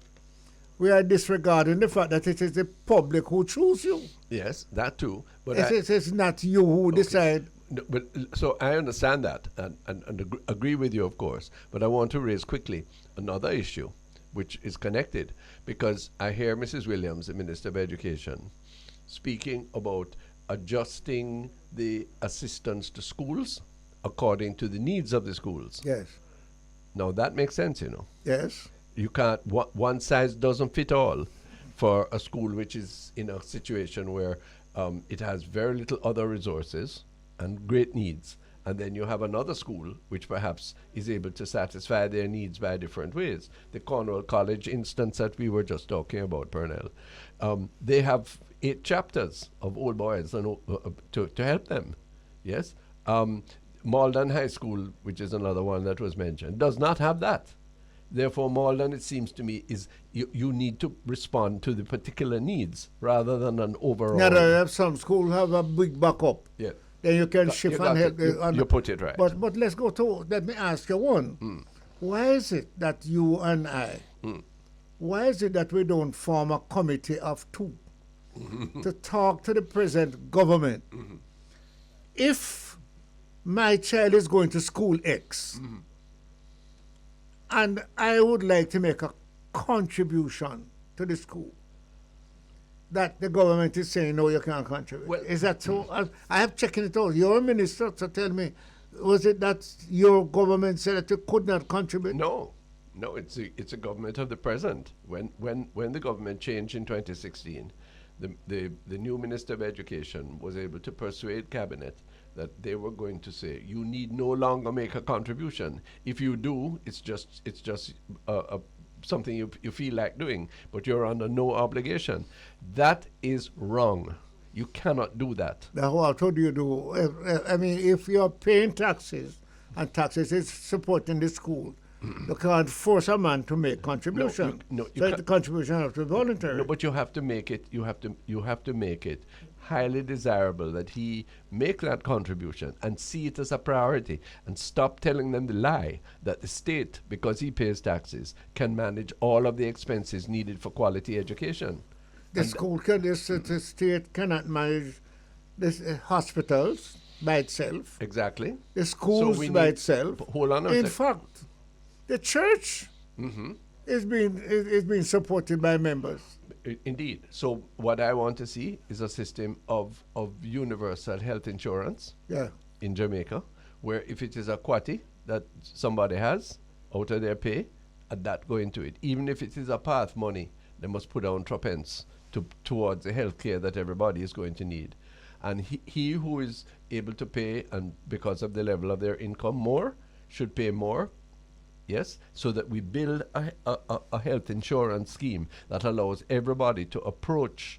we are disregarding the fact that it is the public who choose you. Yes, that too. But It's not you who decide. No, but so I understand that and agree with you, of course. But I want to raise quickly another issue, which is connected, because I hear Mrs. Williams, the Minister of Education, speaking about adjusting the assistance to schools according to the needs of the schools. Yes. Now that makes sense, Yes. You can't, one size doesn't fit all for a school which is in a situation where it has very little other resources and great needs. And then you have another school which perhaps is able to satisfy their needs by different ways. The Cornwall College instance that we were just talking about, Pearnel, they have 8 chapters of old boys and to help them. Yes. Malden High School, which is another one that was mentioned, does not have that. Therefore, Malden, it seems to me, is you need to respond to the particular needs rather than an overall. Now, if some school have a big backup, Yeah. then you can shift and help. You put it right. But let's go to, let me ask you one. Why is it that you and I, why is it that we don't form a committee of 2 to talk to the present government? If my child is going to school X, and I would like to make a contribution to the school, that the government is saying, no, you can't contribute. Well, is that so? I have checked it out. You're a minister, so tell me, was it that your government said that you could not contribute? No, it's a government of the present. When the government changed in 2016, the new Minister of Education was able to persuade Cabinet that they were going to say, you need no longer make a contribution. If you do, it's just something you feel like doing, but you're under no obligation. That is wrong. You cannot do that. Now, what do you do? I mean, if you're paying taxes, and taxes is supporting the school, you can't force a man to make contribution. You so can't. the contribution has to be voluntary. No, but you have to make it. You have to make it highly desirable that he make that contribution and see it as a priority, and stop telling them the lie that the state, because he pays taxes, can manage all of the expenses needed for quality education. The state cannot manage the hospitals by itself, Exactly. the schools by itself. Hold on a In sec. fact, the church is being supported by members. Indeed. So what I want to see is a system of universal health insurance Yeah. in Jamaica, where if it is a quati that somebody has out of their pay, and that go into it. Even if it is a path money, they must put down threepence towards the health care that everybody is going to need. And he who is able to pay, and because of the level of their income more, should pay more. Yes, so that we build a health insurance scheme that allows everybody to approach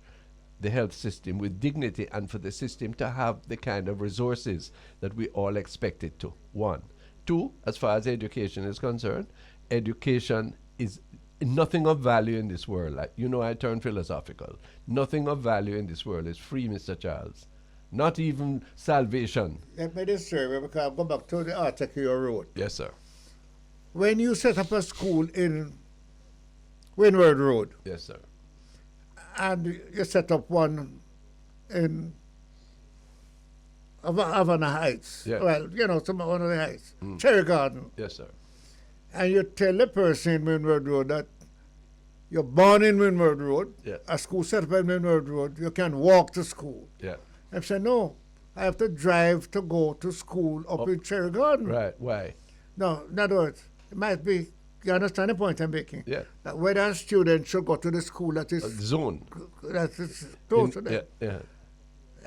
the health system with dignity, and for the system to have the kind of resources that we all expect it to. 1. 2, as far as education is concerned, education is nothing of value in this world. I turn philosophical. Nothing of value in this world is free, Mr. Charles. Not even salvation. Let me disturb you because I'll go back to the article you wrote. Yes, sir. When you set up a school in Windward Road, Yes, sir. and you set up one in Havana Heights, Yeah. well, one of the heights, Cherry Garden, Yes, sir. and you tell the person in Windward Road that you're born in Windward Road, Yeah. a school set up in Windward Road, you can walk to school. Yeah. I said, no, I have to drive to go to school up in Cherry Garden. Right. Why? No, in other words, it might be, you understand the point I'm making? Yeah. That whether a student should go to the school that is Zone. close to them. Yeah.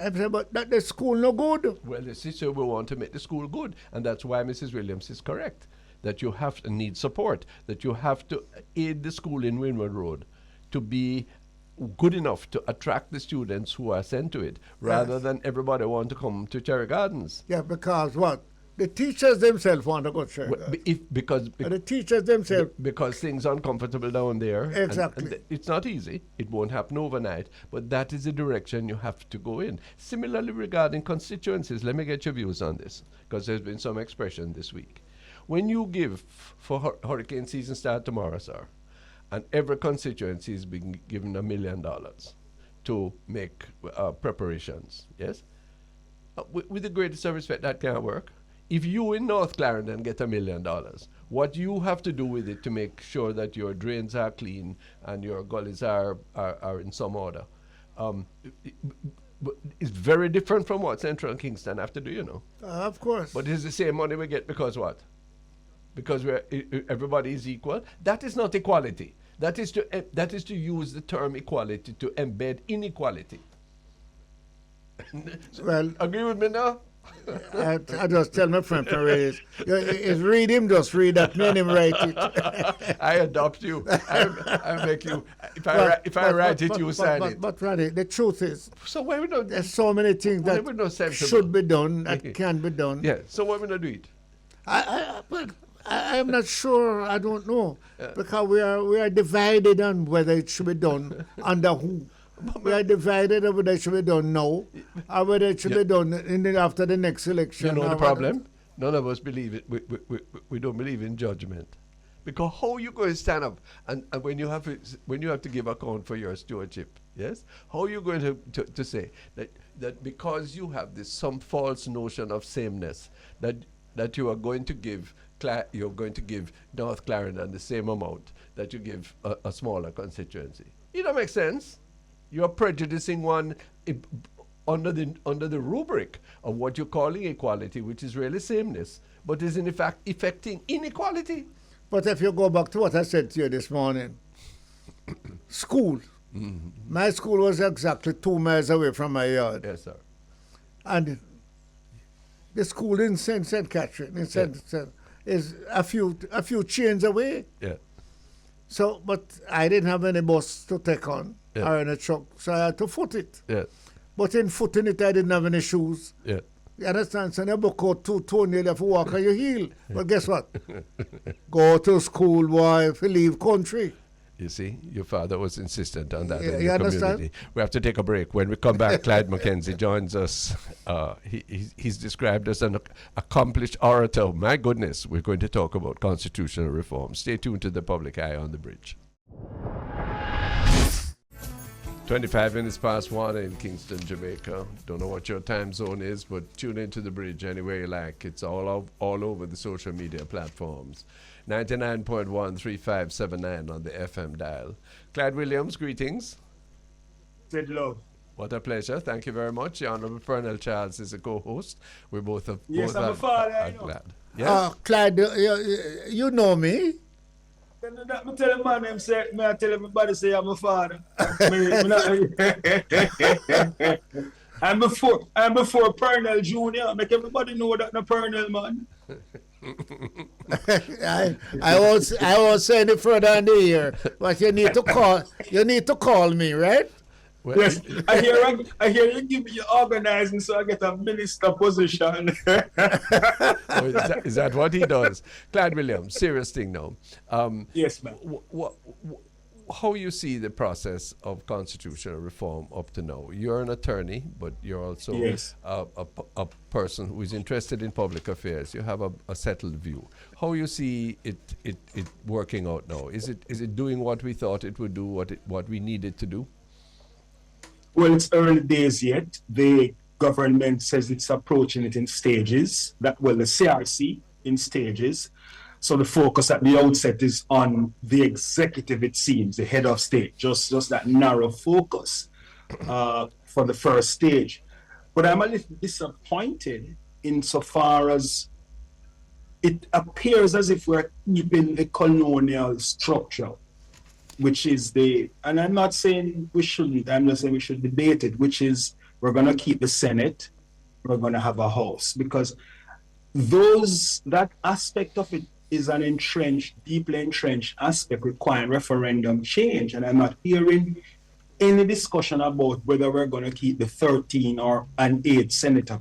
I said, but that the school no good. Well, the sister we want to make the school good, and that's why Mrs. Williams is correct, that you have to need support, that you have to aid the school in Windward Road to be good enough to attract the students who are sent to it, rather than everybody want to come to Cherry Gardens. Yeah, because what? The teachers themselves want to go to Cherry Well, Gardens. because The teachers themselves. because things are uncomfortable down there. Exactly. And it's not easy. It won't happen overnight. But that is the direction you have to go in. Similarly, regarding constituencies, let me get your views on this, because there's been some expression this week. When you give for hurricane season start tomorrow, sir, and every constituency is being given $1 million to make preparations, yes? With the greatest of respect, that can't work. If you in North Clarendon get $1 million, what you have to do with it to make sure that your drains are clean and your gullies are in some order, it's very different from what Central and Kingston have to do, you know. Of course. But it's the same money we get because what? Because everybody is equal. That is not equality. That is to use the term equality to embed inequality. Well, agree with me now? I just tell my friend from Reyes, if read him, just read that, me and him write it. I adopt you. I make you. If I write it, you sign it. But Randy, the truth is, So why we not? there's so many things why that we not sensible? should be done, that can be done. Yeah. So why we not do it? I am not sure. I don't know, because we are divided on whether it should be done under who. We are divided on whether it should be done now, or whether it should be done after the next election. You know the problem? None of us believe it. We don't believe in judgment, because how you going to stand up and when you have to give account for your stewardship? Yes. How are you going to say that because you have this some false notion of sameness that you are going to give North Clarendon the same amount that you give a smaller constituency? It don't make sense. You're prejudicing one under the rubric of what you're calling equality, which is really sameness, but is in fact affecting inequality. But if you go back to what I said to you this morning, school. Mm-hmm. My school was exactly 2 miles away from my yard. Yes, sir. And the school in St. Catherine is a few chains away. Yeah. So, but I didn't have any bus to take on or any truck, so I had to foot it. Yeah. But in footing it, I didn't have any shoes. Yeah. You understand? So you book out 2 toenails, you have to walk on your heel. But guess what? Go to school, boy, if you leave country. You see, your father was insistent on that. You understand? Community. We have to take a break. When we come back, Clyde Mackenzie joins us. He's described as an accomplished orator. My goodness, we're going to talk about constitutional reform. Stay tuned to the Public Eye on the Bridge. 25 minutes past 1 in Kingston, Jamaica. Don't know what your time zone is, but tune into the Bridge anywhere you like. It's all over the social media platforms. 99.1 3579 on the FM dial. Clyde Williams, greetings. Said love. What a pleasure. Thank you very much. The Honorable Pearnel Charles is a co-host. We both are Yes, I'm a father, I know. glad. Yes? Clyde, you know me. I tell him man, him say, I tell everybody say I'm a father. I'm before Pearnel Junior. Make everybody know that I'm a Pearnel man. I won't say any further in the year, but you need to call me, right? Well, Yes, I hear you give me your organizing so I get a minister position. is that what he does? Clyde Williams, serious thing now. Yes, ma'am. How you see the process of constitutional reform up to now? You're an attorney, but you're also Yes. a person who is interested in public affairs. You have a settled view. How you see it working out now? Is it doing what we thought it would do, what we needed to do? Well, it's early days yet. The government says it's approaching it in stages. The CRC in stages. So the focus at the outset is on the executive, it seems, the head of state, just that narrow focus for the first stage. But I'm a little disappointed insofar as it appears as if we're keeping the colonial structure, which is and I'm not saying we shouldn't, I'm just saying we should debate it, which is we're going to keep the Senate, we're going to have a House, because that aspect of it is an deeply entrenched aspect requiring referendum change. And I'm not hearing any discussion about whether we're going to keep the 13 or an 8 senator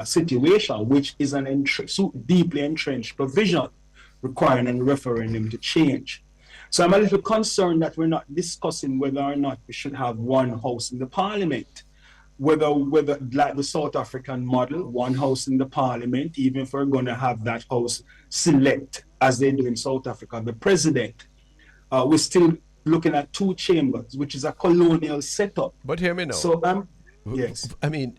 situation, which is an deeply entrenched provision requiring a referendum to change. So I'm a little concerned that we're not discussing whether or not we should have one house in the parliament, whether like the South African model, one house in the parliament, even if we're going to have that house select, as they do in South Africa, the president. We're still looking at 2 chambers, which is a colonial setup. But hear me now. So yes. I mean,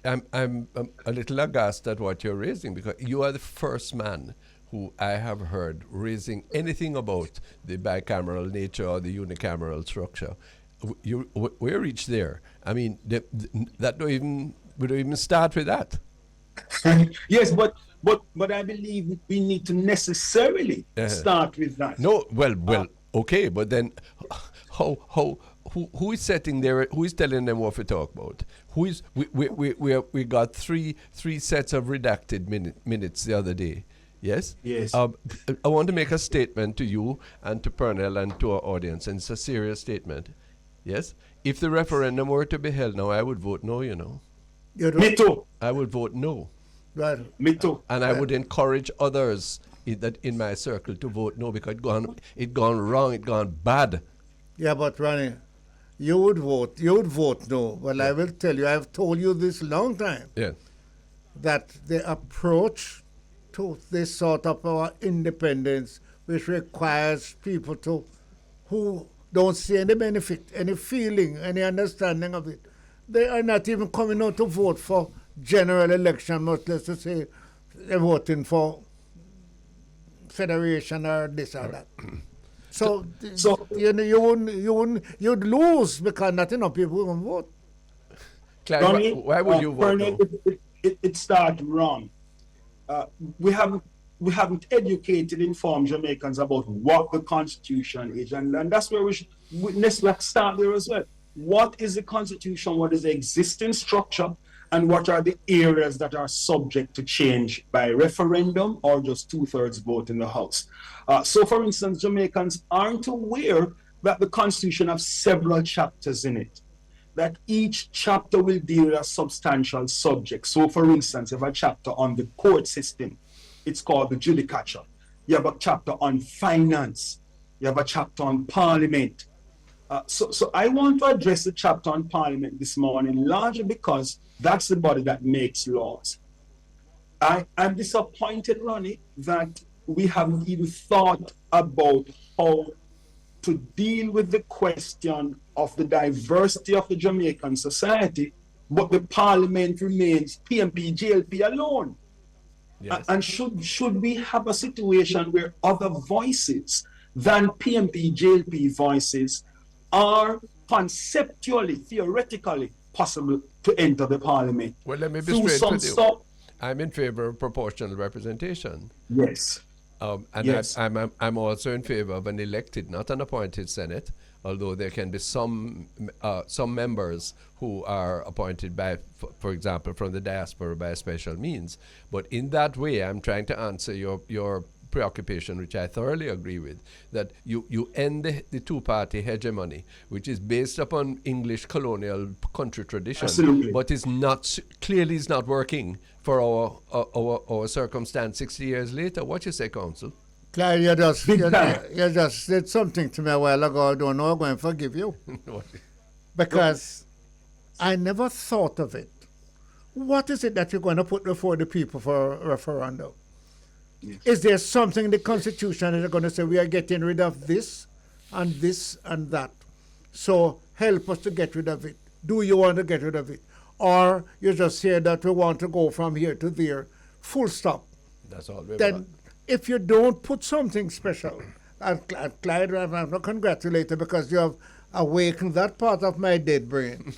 I'm a little aghast at what you're raising, because you are the first man who I have heard raising anything about the bicameral nature or the unicameral structure. We're reached there. I mean, we don't even start with that. Yes, but I believe we need to necessarily start with that. No, well, okay, but then who is setting there? Who is telling them what to talk about? We got three sets of redacted minutes the other day. Yes? Yes. I want to make a statement to you and to Pearnel and to our audience, and it's a serious statement. Yes? If the referendum were to be held now, I would vote no, you know. Me too. I would vote no. Right. Me too. And I would encourage others in my circle to vote no, because it gone wrong, it gone bad. Yeah, but Ronnie, you would vote no. Well, I will tell you, I've told you this long time. Yeah. That the approach to this sort of our independence, which requires people who don't see any benefit, any feeling, any understanding of it, they are not even coming out to vote for general election, much less to say they're voting for federation or this or that. So you'd lose because not enough people will vote. Claire, why would you vote no? It started wrong. We haven't educated, informed Jamaicans about what the Constitution is, and that's where let's start there as well. What is the Constitution? What is the existing structure? And what are the areas that are subject to change by referendum or just 2/3 vote in the House? So, for instance, Jamaicans aren't aware that the Constitution has several chapters in it, that each chapter will deal with a substantial subject. So, for instance, you have a chapter on the court system. It's called the judicature. You have a chapter on finance. You have a chapter on parliament. So I want to address the chapter on parliament this morning, largely because that's the body that makes laws. I'm disappointed, Ronnie, that we haven't even thought about how to deal with the question of the diversity of the Jamaican society, but the parliament remains PMP, JLP alone. Yes. And should we have a situation where other voices than PMP, JLP voices are conceptually, theoretically possible to enter the parliament? Well, let me be straight with you. I'm in favor of proportional representation. Yes. And yes. I'm also in favor of an elected, not an appointed Senate, although there can be some members who are appointed by, for example, from the diaspora by special means. But in that way, I'm trying to answer your preoccupation, which I thoroughly agree with, that you end the two-party hegemony, which is based upon English colonial country tradition. Absolutely. But clearly is not working for our circumstance 60 years later. What you say, Council? Claire, you just said something to me a while ago. I don't know I'm going to forgive you. Because I never thought of it. What is it that you're going to put before the people for a referendum? Yes. Is there something in the Constitution that they're going to say we are getting rid of this and that? So help us to get rid of it. Do you want to get rid of it? Or you just say that we want to go from here to there, full stop. That's all we then want. If you don't put something special, and Clyde, I'm not congratulated because you have awakened that part of my dead brain.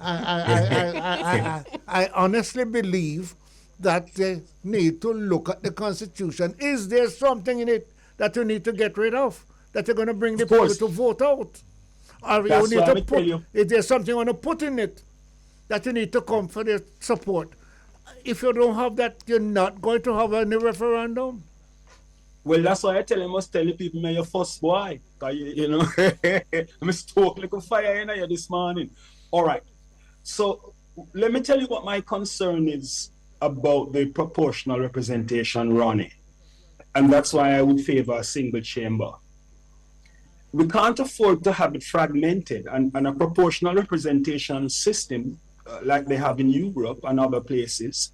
I honestly believe that they need to look at the Constitution. Is there something in it that you need to get rid of, that you're going to bring the people to vote out? Or you need to put, is there something you want to put in it that you need to come for the support? If you don't have that, you're not going to have any referendum. Well, that's why I tell him, must tell the people, man, you're first boy. You know, I'm stoke like a fire in here this morning. All right. So let me tell you what my concern is about the proportional representation, Ronnie. And that's why I would favor a single chamber. We can't afford to have it fragmented, and a proportional representation system like they have in Europe and other places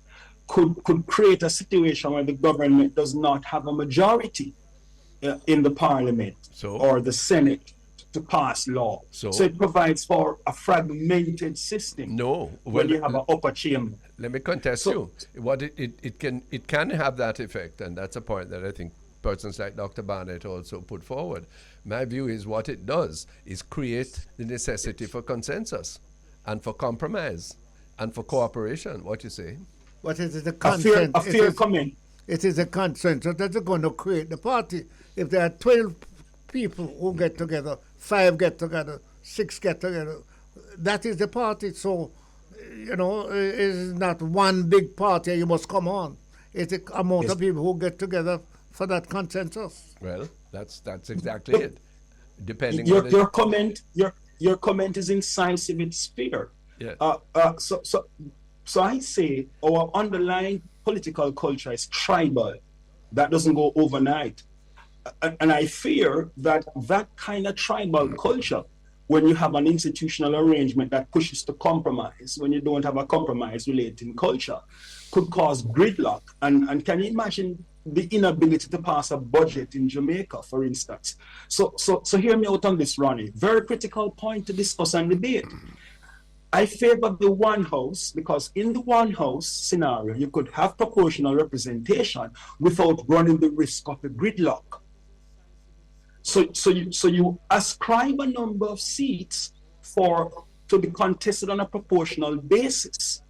could create a situation where the government does not have a majority in the parliament or the Senate to pass law. So it provides for a fragmented system. When you have an upper chamber. Let me contest you. What it can have that effect, and that's a point that I think persons like Dr. Barnett also put forward. My view is what it does is create the necessity for consensus and for compromise and for cooperation. What you say? But it is a consensus. A fair comment. It is a consensus that's going to create the party. If there are 12 people who get together, 5 get together, 6 get together, that is the party. So, it is not one big party you must come on. It's a amount of people who get together for that consensus. Well, that's exactly it. Depending your on your comment, your comment is incisive. It's fair. Yeah. So I say our underlying political culture is tribal. That doesn't go overnight, and I fear that kind of tribal culture, when you have an institutional arrangement that pushes to compromise, when you don't have a compromise relating culture, could cause gridlock. And can you imagine the inability to pass a budget in Jamaica, for instance? So hear me out on this, Ronnie. Very critical point to discuss and debate. I favor the one house because in the one house scenario, you could have proportional representation without running the risk of a gridlock. So you ascribe a number of seats to be contested on a proportional basis,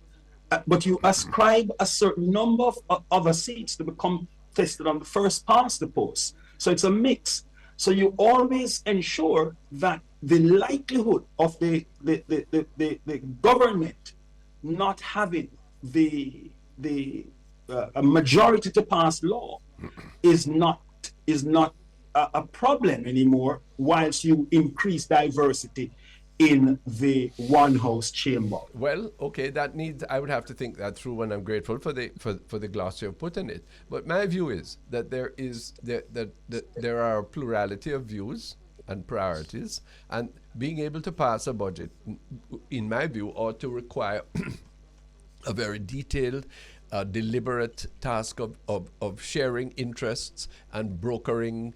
but you ascribe a certain number of other seats to be contested on the first past the post. So it's a mix. So you always ensure that the likelihood of the government not having a majority to pass law is not a problem anymore, whilst you increase diversity in the one house chamber. Well, okay, I would have to think that through, and I'm grateful for the gloss you've put in it. But my view is that there are a plurality of views and priorities, and being able to pass a budget, in my view, ought to require a very detailed, deliberate task of sharing interests and brokering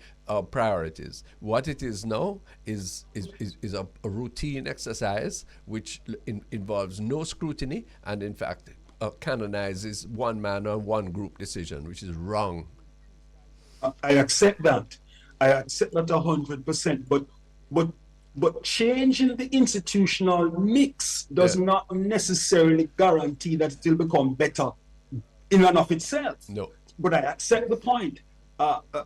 priorities. What it is now is a routine exercise which involves no scrutiny and, in fact, canonizes one man or one group decision, which is wrong. I accept that. I accept that 100%. But changing the institutional mix does not necessarily guarantee that it will become better in and of itself. No. But I accept the point.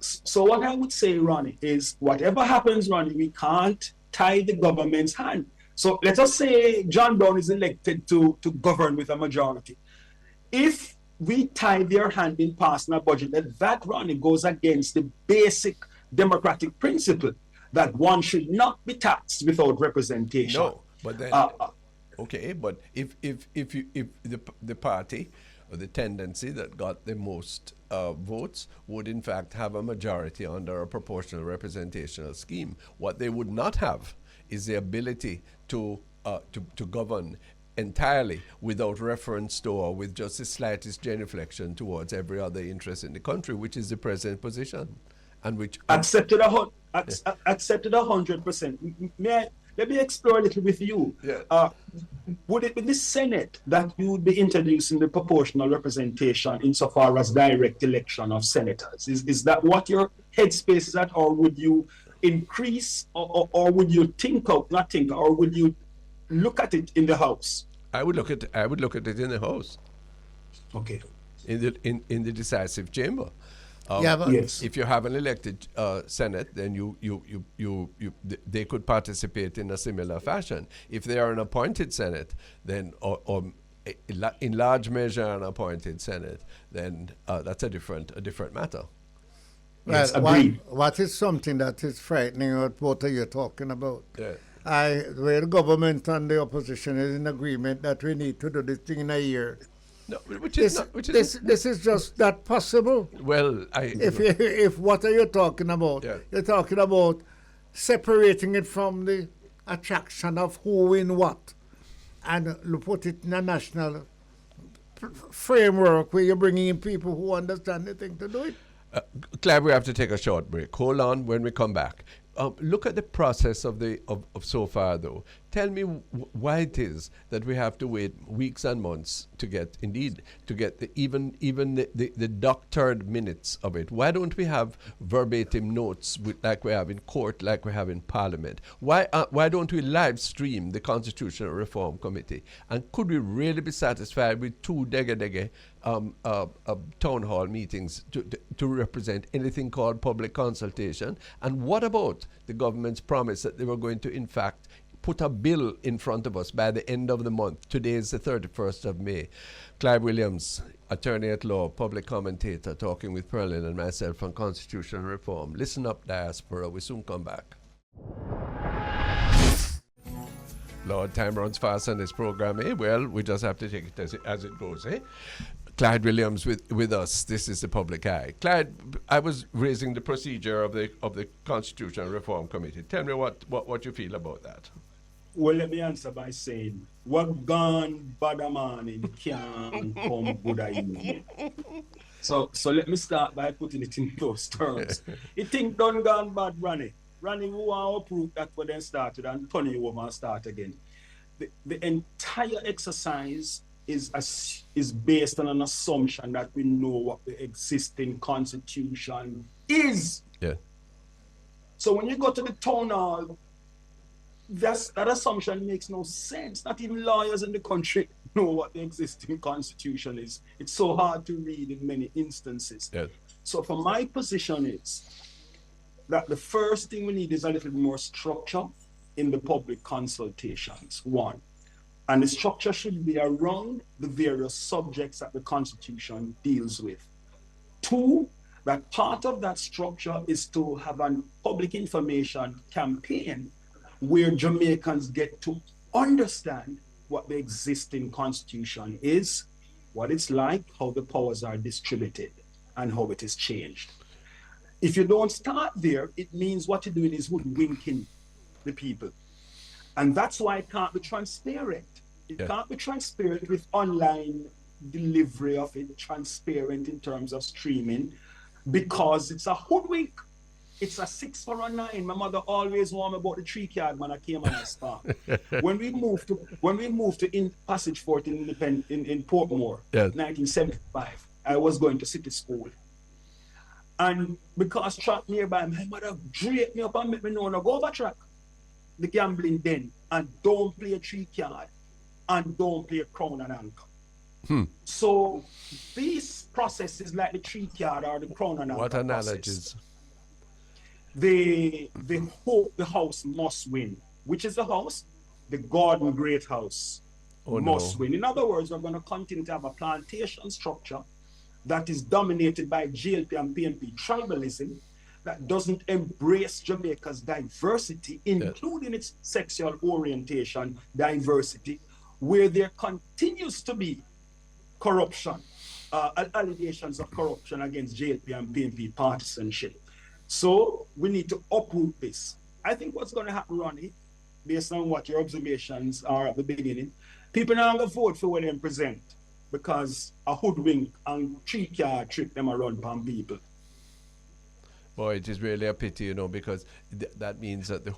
So what I would say, Ronnie, is whatever happens, Ronnie, we can't tie the government's hand. So let us say John Brown is elected to govern with a majority. If we tie their hand in passing a budget, that Ronnie goes against the basic democratic principle that one should not be taxed without representation. No, but then okay, but if the party or the tendency that got the most votes would in fact have a majority under a proportional representational scheme, what they would not have is the ability to govern entirely without reference to or with just the slightest genuflection towards every other interest in the country, which is the present position, and which accepted 100%. Let me explore a little with you. Yeah. Would it be the Senate that you would be introducing the proportional representation insofar as direct election of senators? Is that what your headspace is at, or would you increase, or would you or would you look at it in the House? I would look at it in the House. Okay. In the decisive chamber. Yes. If you have an elected Senate, then they could participate in a similar fashion. If they are an appointed Senate, then or in large measure an appointed Senate, then that's a different matter. Yes, Well, agreed. what is something that is frightening what both of you are talking about? Yeah. Where the government and the opposition is in agreement that we need to do this thing in a year. No, which is not. This is just not possible. Well, If what are you talking about? Yeah. You're talking about separating it from the attraction of who win what, and put it in a national framework where you're bringing in people who understand the thing to do it. Claire, we have to take a short break. Hold on. When we come back, look at the process of so far, though. Tell me why it is that we have to wait weeks and months to get even the doctored minutes of it. Why don't we have verbatim notes like we have in court, like we have in Parliament? Why don't we live stream the Constitutional Reform Committee? And could we really be satisfied with two town hall meetings to represent anything called public consultation? And what about the government's promise that they were going to, in fact, put a bill in front of us by the end of the month? Today is the 31st of May. Clive Williams, attorney at law, public commentator, talking with Pearnel and myself on constitutional reform. Listen up, diaspora. We soon come back. Lord, time runs fast on this program, eh? Well, we just have to take it as it goes, eh? Clyde Williams with us. This is the Public Eye. Clyde, I was raising the procedure of the Constitutional Reform Committee. Tell me what you feel about that. Well, let me answer by saying, what gone bad a morning can come good a evening. So let me start by putting it in those terms. You think done gone bad, Ronnie? Ronnie, who want to approve that when they started and Tony will want to start again. The entire exercise is based on an assumption that we know what the existing constitution is. Yeah. So when you go to the town hall, that assumption makes no sense. Not even lawyers in the country know what the existing constitution is. It's so hard to read in many instances. Yeah. So for my position is that the first thing we need is a little more structure in the public consultations, one. And the structure should be around the various subjects that the Constitution deals with. Two, that part of that structure is to have a public information campaign where Jamaicans get to understand what the existing Constitution is, what it's like, how the powers are distributed, and how it is changed. If you don't start there, it means what you're doing is hoodwinking the people. And that's why it can't be transparent. It can't be transparent with online delivery of it, transparent in terms of streaming, because it's a hoodwink. It's a 6 for a 9. My mother always warned me about the 3 card when I came on the spot. When we moved to in Passage Fort in Portmore, 1975, I was going to city school. And because track nearby, my mother draped me up and made me know to go over track the gambling den and don't play a 3 card and don't play a crown and anchor. So these processes like the 3 card or the crown and anchor What analogies? They hope the house must win. Which is the house? The Gordon Great House must win. In other words, we're going to continue to have a plantation structure that is dominated by GLP and PNP tribalism, that doesn't embrace Jamaica's diversity, including its sexual orientation diversity, where there continues to be corruption, allegations of corruption against JLP and PNP partisanship. So we need to uproot this. I think what's going to happen, Ronnie, based on what your observations are at the beginning, people are going to vote for what they present because a hoodwink and 3 card trick them around from people. Boy, it is really a pity, because that means that the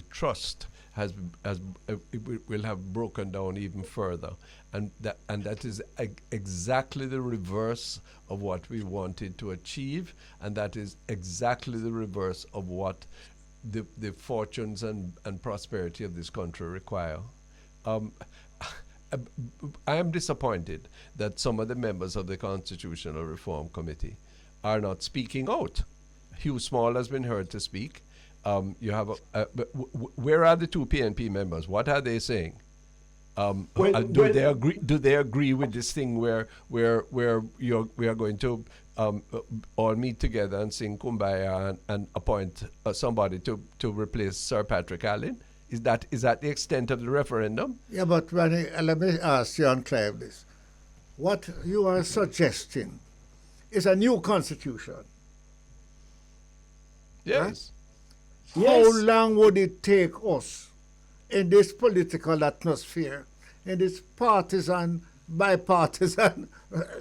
trust will have broken down even further, and that is exactly the reverse of what we wanted to achieve, and that is exactly the reverse of what the fortunes and prosperity of this country require. I am disappointed that some of the members of the Constitutional Reform Committee are not speaking out. Hugh Small has been heard to speak. You have where are the 2 PNP members? What are they saying? Do they agree with this thing where we are going to all meet together and sing Kumbaya and appoint somebody to replace Sir Patrick Allen? Is that the extent of the referendum? Yeah, but let me ask you and Claire this. What you are suggesting is a new constitution. Yes. Right? How long would it take us in this political atmosphere, in this partisan, bipartisan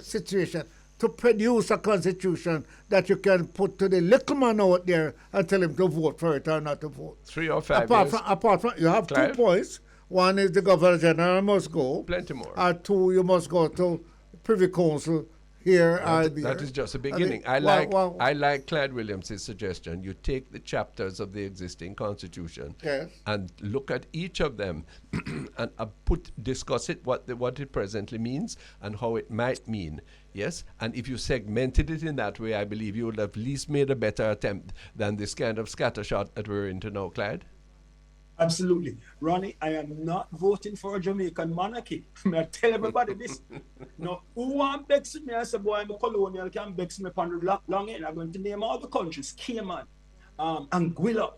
situation, to produce a constitution that you can put to the little man out there and tell him to vote for it or not to vote? 3 or 5 apart years. Apart from, you have Clive? 2 points. One is the Governor General must go. Plenty more. Or 2, you must go to Privy Council here or there. That is just a beginning. I like Clyde Williams' suggestion. You take the chapters of the existing constitution and look at each of them and discuss it, what it presently means and how it might mean. Yes, and if you segmented it in that way, I believe you would have at least made a better attempt than this kind of scattershot that we're into now, Clyde. Absolutely. Ronnie, I am not voting for a Jamaican monarchy. I tell everybody this. No, who want bex me? I say, boy, I'm a colonial, can bex me upon the long end. I'm going to name all the countries. Cayman, Anguilla,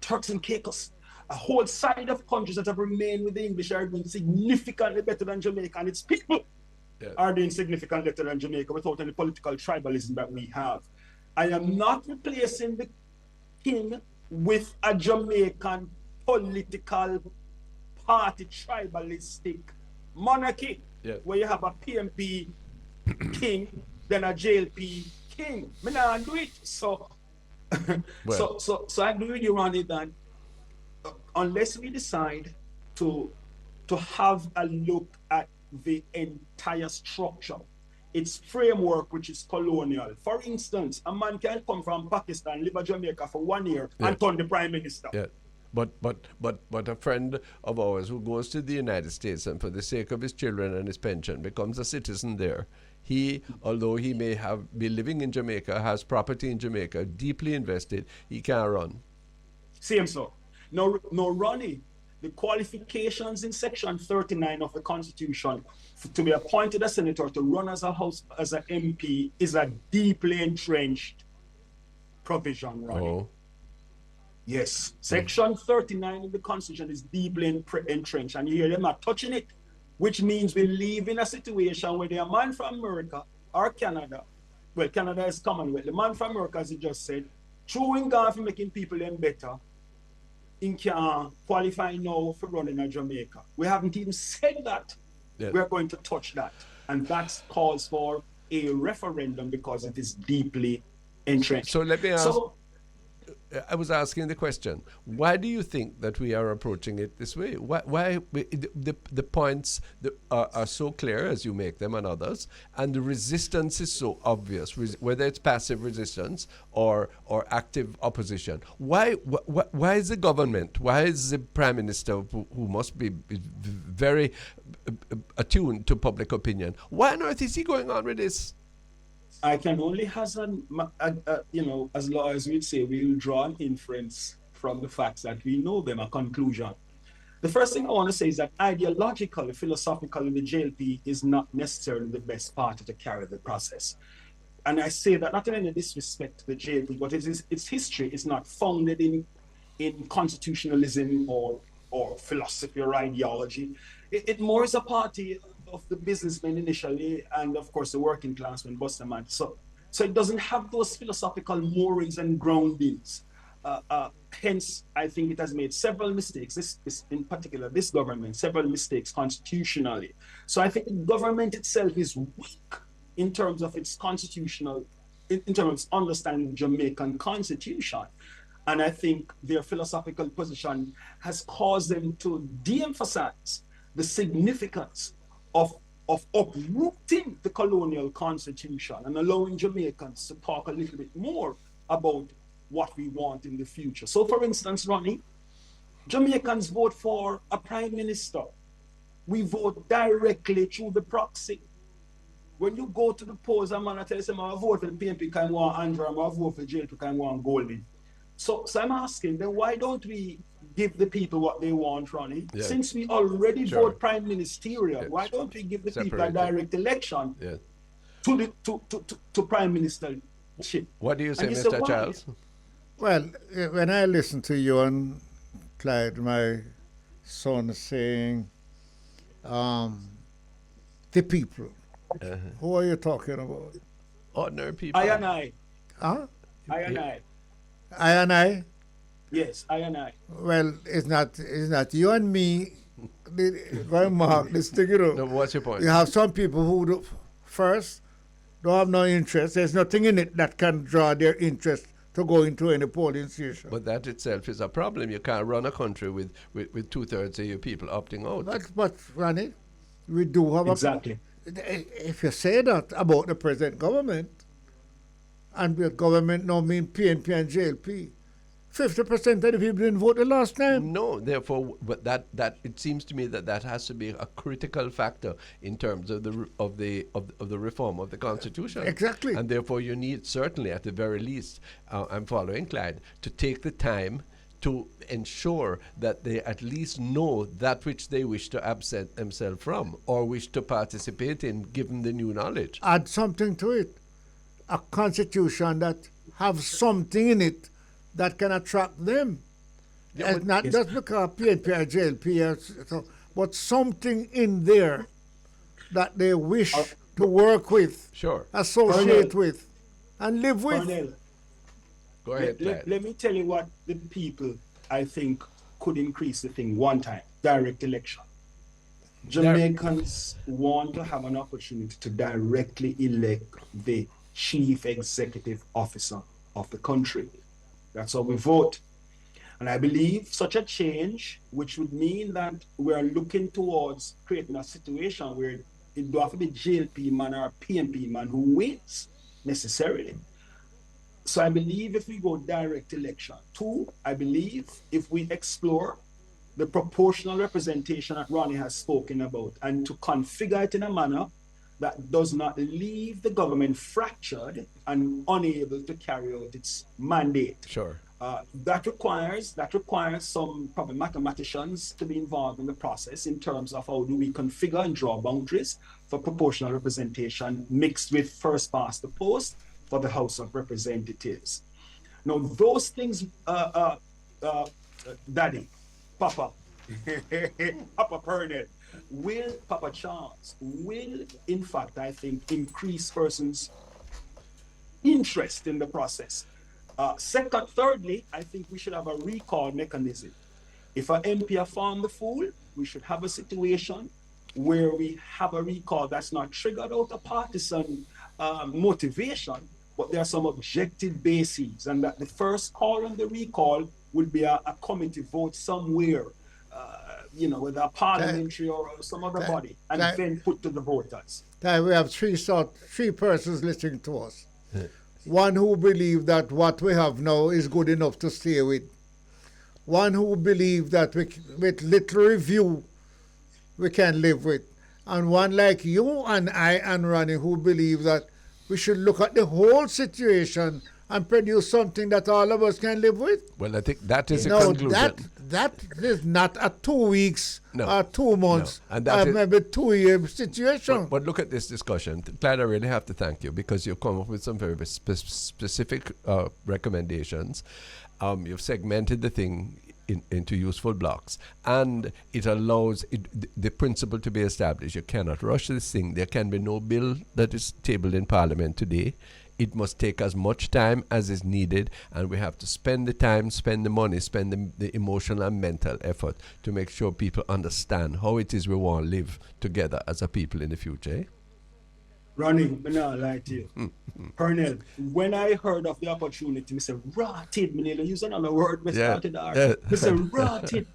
Turks and Caicos. A whole side of countries that have remained with the English are doing significantly better than Jamaica, and its people are doing significantly better than Jamaica without any political tribalism that we have. I am not replacing the king with a Jamaican political party tribalistic monarchy, where you have a PMP king, then a JLP king. I not do it. So, so I agree with you, Ronnie, that unless we decide to have a look at the entire structure, its framework, which is colonial. For instance, a man can come from Pakistan, live in Jamaica for 1 year, and turn the prime minister. Yeah. But a friend of ours who goes to the United States and for the sake of his children and his pension becomes a citizen there. He, although he may be living in Jamaica, has property in Jamaica, deeply invested, he can't run. Same so. No, Ronnie. The qualifications in Section 39 of the Constitution to be appointed a senator, to run as an MP, is a deeply entrenched provision, Ronnie. Oh. Yes. Section 39 of the Constitution is deeply entrenched, and you hear them not touching it, which means we live in a situation where the man from America or Canada, well, Canada is Commonwealth, the man from America, as he just said, chewing gum for making people them better, in can qualify now for running a Jamaica. We haven't even said that. We're going to touch that. And that calls for a referendum because it is deeply entrenched. So let me ask, I was asking the question, why do you think that we are approaching it this way? Why the points are so clear as you make them and others, and the resistance is so obvious, whether it's passive resistance or active opposition? Why is the government, why is the Prime Minister, who must be very attuned to public opinion, why on earth is he going on with this? I can only hazard, as lawyers would say, we'll draw an inference from the facts that we know them, a conclusion. The first thing I want to say is that ideologically, philosophically, the JLP is not necessarily the best party to carry the process. And I say that not in any disrespect to the JLP, but its history is not founded in constitutionalism or philosophy or ideology. It more is a party of the businessmen initially, and of course the working class when Buster man. So it doesn't have those philosophical moorings and groundings. Hence, I think it has made several mistakes. This in particular, this government, several mistakes constitutionally. So I think the government itself is weak in terms of its constitutional, in terms of its understanding of the Jamaican constitution. And I think their philosophical position has caused them to de-emphasize the significance of uprooting the colonial constitution and allowing Jamaicans to talk a little bit more about what we want in the future. So for instance, Ronnie, Jamaicans vote for a prime minister. We vote directly through the proxy. When you go to the polls, a man tells them, I vote for the PNP, can want Andrew, I vote for JLP, can want Goldie. So I'm asking, then why don't we give the people what they want, Ronnie? Yeah. Since we already vote prime ministerial, why don't we give the people a direct election? Yeah. to Prime Minister ship. What do you say, And you say, Mr. why? Charles? Well, when I listen to you and Clyde, my son, saying, the people, who are you talking about? Ordinary people. I and I. Huh? I and I. I and I? Yes, I and I. Well, it's not you and me. Going mark this thing, you know. No, what's your point? You have some people who first don't have no interest. There's nothing in it that can draw their interest to go into any polling station. But that itself is a problem. You can't run a country with 2/3 of your people opting out. But Ronnie, we do have Exactly. If you say that about the present government, and the government now mean PNP and JLP, 50% of the people didn't vote the last time. No, therefore, but that it seems to me that has to be a critical factor in terms of the reform of the Constitution. Exactly. And therefore, you need certainly, at the very least, I'm following Clyde, to take the time to ensure that they at least know that which they wish to absent themselves from or wish to participate in, given the new knowledge. Add something to it. A constitution that have something in it that can attract them. Yeah, It's not just because PNP or JLP, but something in there that they wish to work with, Sure. associate with, and live with. Pearnel, Go ahead, Clyde. let me tell you what the people, I think, could increase the thing one time. Direct election. Jamaicans want to have an opportunity to directly elect the chief executive officer of the country. That's how we vote. And I believe such a change, which would mean that we're looking towards creating a situation where it don't have to be JLP man or PNP man who wins necessarily. So I believe if we go direct election. Two, I believe if we explore the proportional representation that Ronnie has spoken about and to configure it in a manner that does not leave the government fractured and unable to carry out its mandate. Sure. That requires some probably mathematicians to be involved in the process in terms of how do we configure and draw boundaries for proportional representation mixed with first past the post for the House of Representatives. Now those things, Daddy, Papa, Papa Pearnel, Papa Charles will, in fact, I think, increase persons' interest in the process. Thirdly, I think we should have a recall mechanism. If an MP are found the fool, we should have a situation where we have a recall that's not triggered out of partisan motivation, but there are some objective bases, and that the first call on the recall would be a committee vote somewhere, whether a parliamentary or some other body, and then put to the voters. We have three persons listening to us. One who believes that what we have now is good enough to stay with. One who believes that with little review we can live with. And one like you and I and Ronnie who believe that we should look at the whole situation and produce something that all of us can live with. Well, I think that is a No, conclusion. that is not a 2 weeks or 2 months No. And that is, maybe 2 year situation. but look at this discussion. Clyde, I really have to thank you because you've come up with some very specific recommendations. You've segmented the thing into useful blocks, and it allows the principle to be established. You cannot rush this thing. There can be no bill that is tabled in Parliament today. It must take as much time as is needed, and we have to spend the time, spend the money, spend the emotional and mental effort to make sure people understand how it is we want to live together as a people in the future. Eh? Ronnie, I'm not lie to you. Pearnel, when I heard of the opportunity, I said, rotted, I use another word, I said, rotted.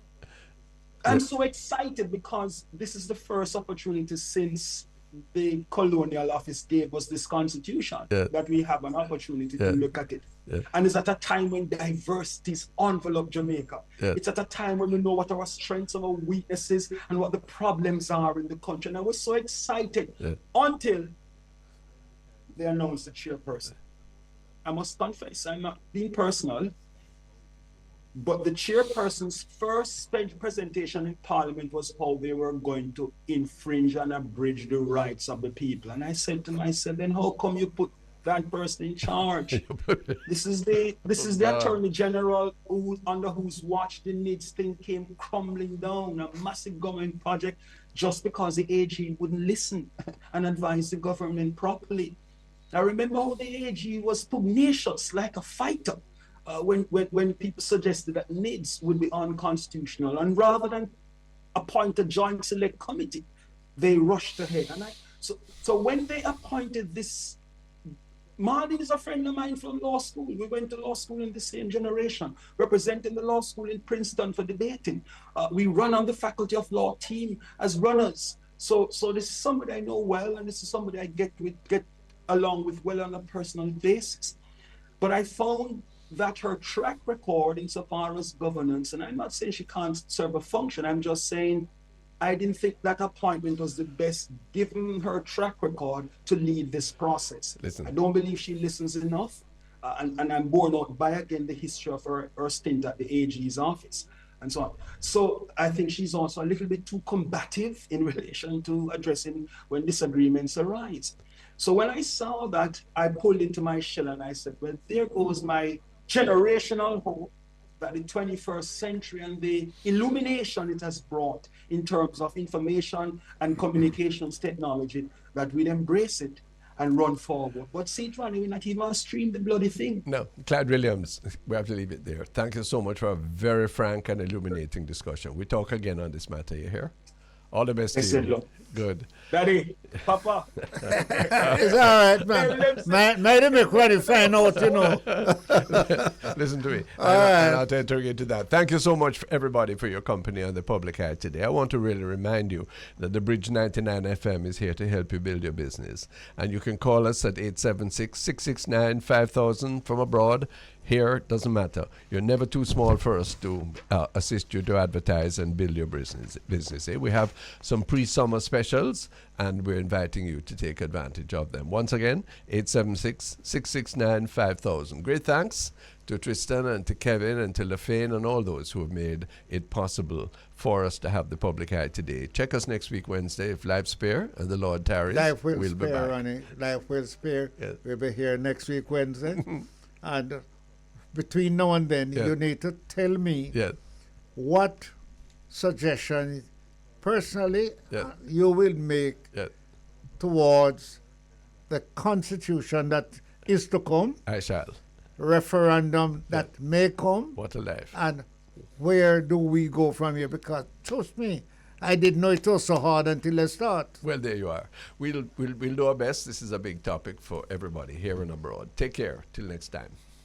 I'm so excited because this is the first opportunity since the colonial office gave us this constitution that we have an opportunity to look at it. And it's at a time when diversities envelop Jamaica. It's at a time when we know what our strengths and our weaknesses and what the problems are in the country. And I was so excited until they announced the chairperson. I must confess, I'm not being personal. But the chairperson's first presentation in Parliament was how they were going to infringe and abridge the rights of the people. And I said to myself, then how come you put that person in charge? This is the Attorney General under whose watch the NIDS thing came crumbling down, a massive government project, just because the AG wouldn't listen and advise the government properly. I remember how the AG was pugnacious, like a fighter, when people suggested that NIDS would be unconstitutional, and rather than appoint a joint select committee, they rushed ahead. And so when they appointed this, Marlene is a friend of mine from law school. We went to law school in the same generation, representing the law school in Princeton for debating. We run on the Faculty of Law team as runners. So this is somebody I know well, and this is somebody I get along with well on a personal basis. But I found that her track record insofar as governance, and I'm not saying she can't serve a function, I'm just saying I didn't think that appointment was the best, given her track record, to lead this process. Listen. I don't believe she listens enough, and I'm borne out by, again, the history of her stint at the AG's office and so on. So I think she's also a little bit too combative in relation to addressing when disagreements arise. So when I saw that, I pulled into my shell and I said, well, there goes my generational hope that the 21st century and the illumination it has brought in terms of information and communications technology, that we'll embrace it and run forward. But see, Ronnie, we're not even stream the bloody thing. No, Clyde Williams, we have to leave it there. Thank you so much for a very frank and illuminating discussion. We talk again on this matter, you hear? All the best to you. Look. Good. Daddy, Papa. It's all right, man. Made him make ready find out, you know. Listen to me. All right. I'll enter into that. Thank you so much, everybody, for your company on the Public Eye today. I want to really remind you that the Bridge 99 FM is here to help you build your business. And you can call us at 876-669-5000 from abroad. Here, doesn't matter. You're never too small for us to assist you to advertise and build your business. We have some pre-summer specials, and we're inviting you to take advantage of them. Once again, 876-669-5000. Great thanks to Tristan and to Kevin and to LaFane and all those who have made it possible for us to have the Public Eye today. Check us next week, Wednesday, if life spare and the Lord tarries. Life will we'll spare, be back. Ronnie. Life will spare. Yes. We'll be here next week, Wednesday. And between now and then, Yes. you need to tell me Yes. what suggestion personally Yes. you will make Yes. towards the constitution that is to come, I shall. referendum that may come, What a life. and where do we go from here? Because trust me, I didn't know it was so hard until I start. Well, there you are. We'll do our best. This is a big topic for everybody here and abroad. Take care. Till next time.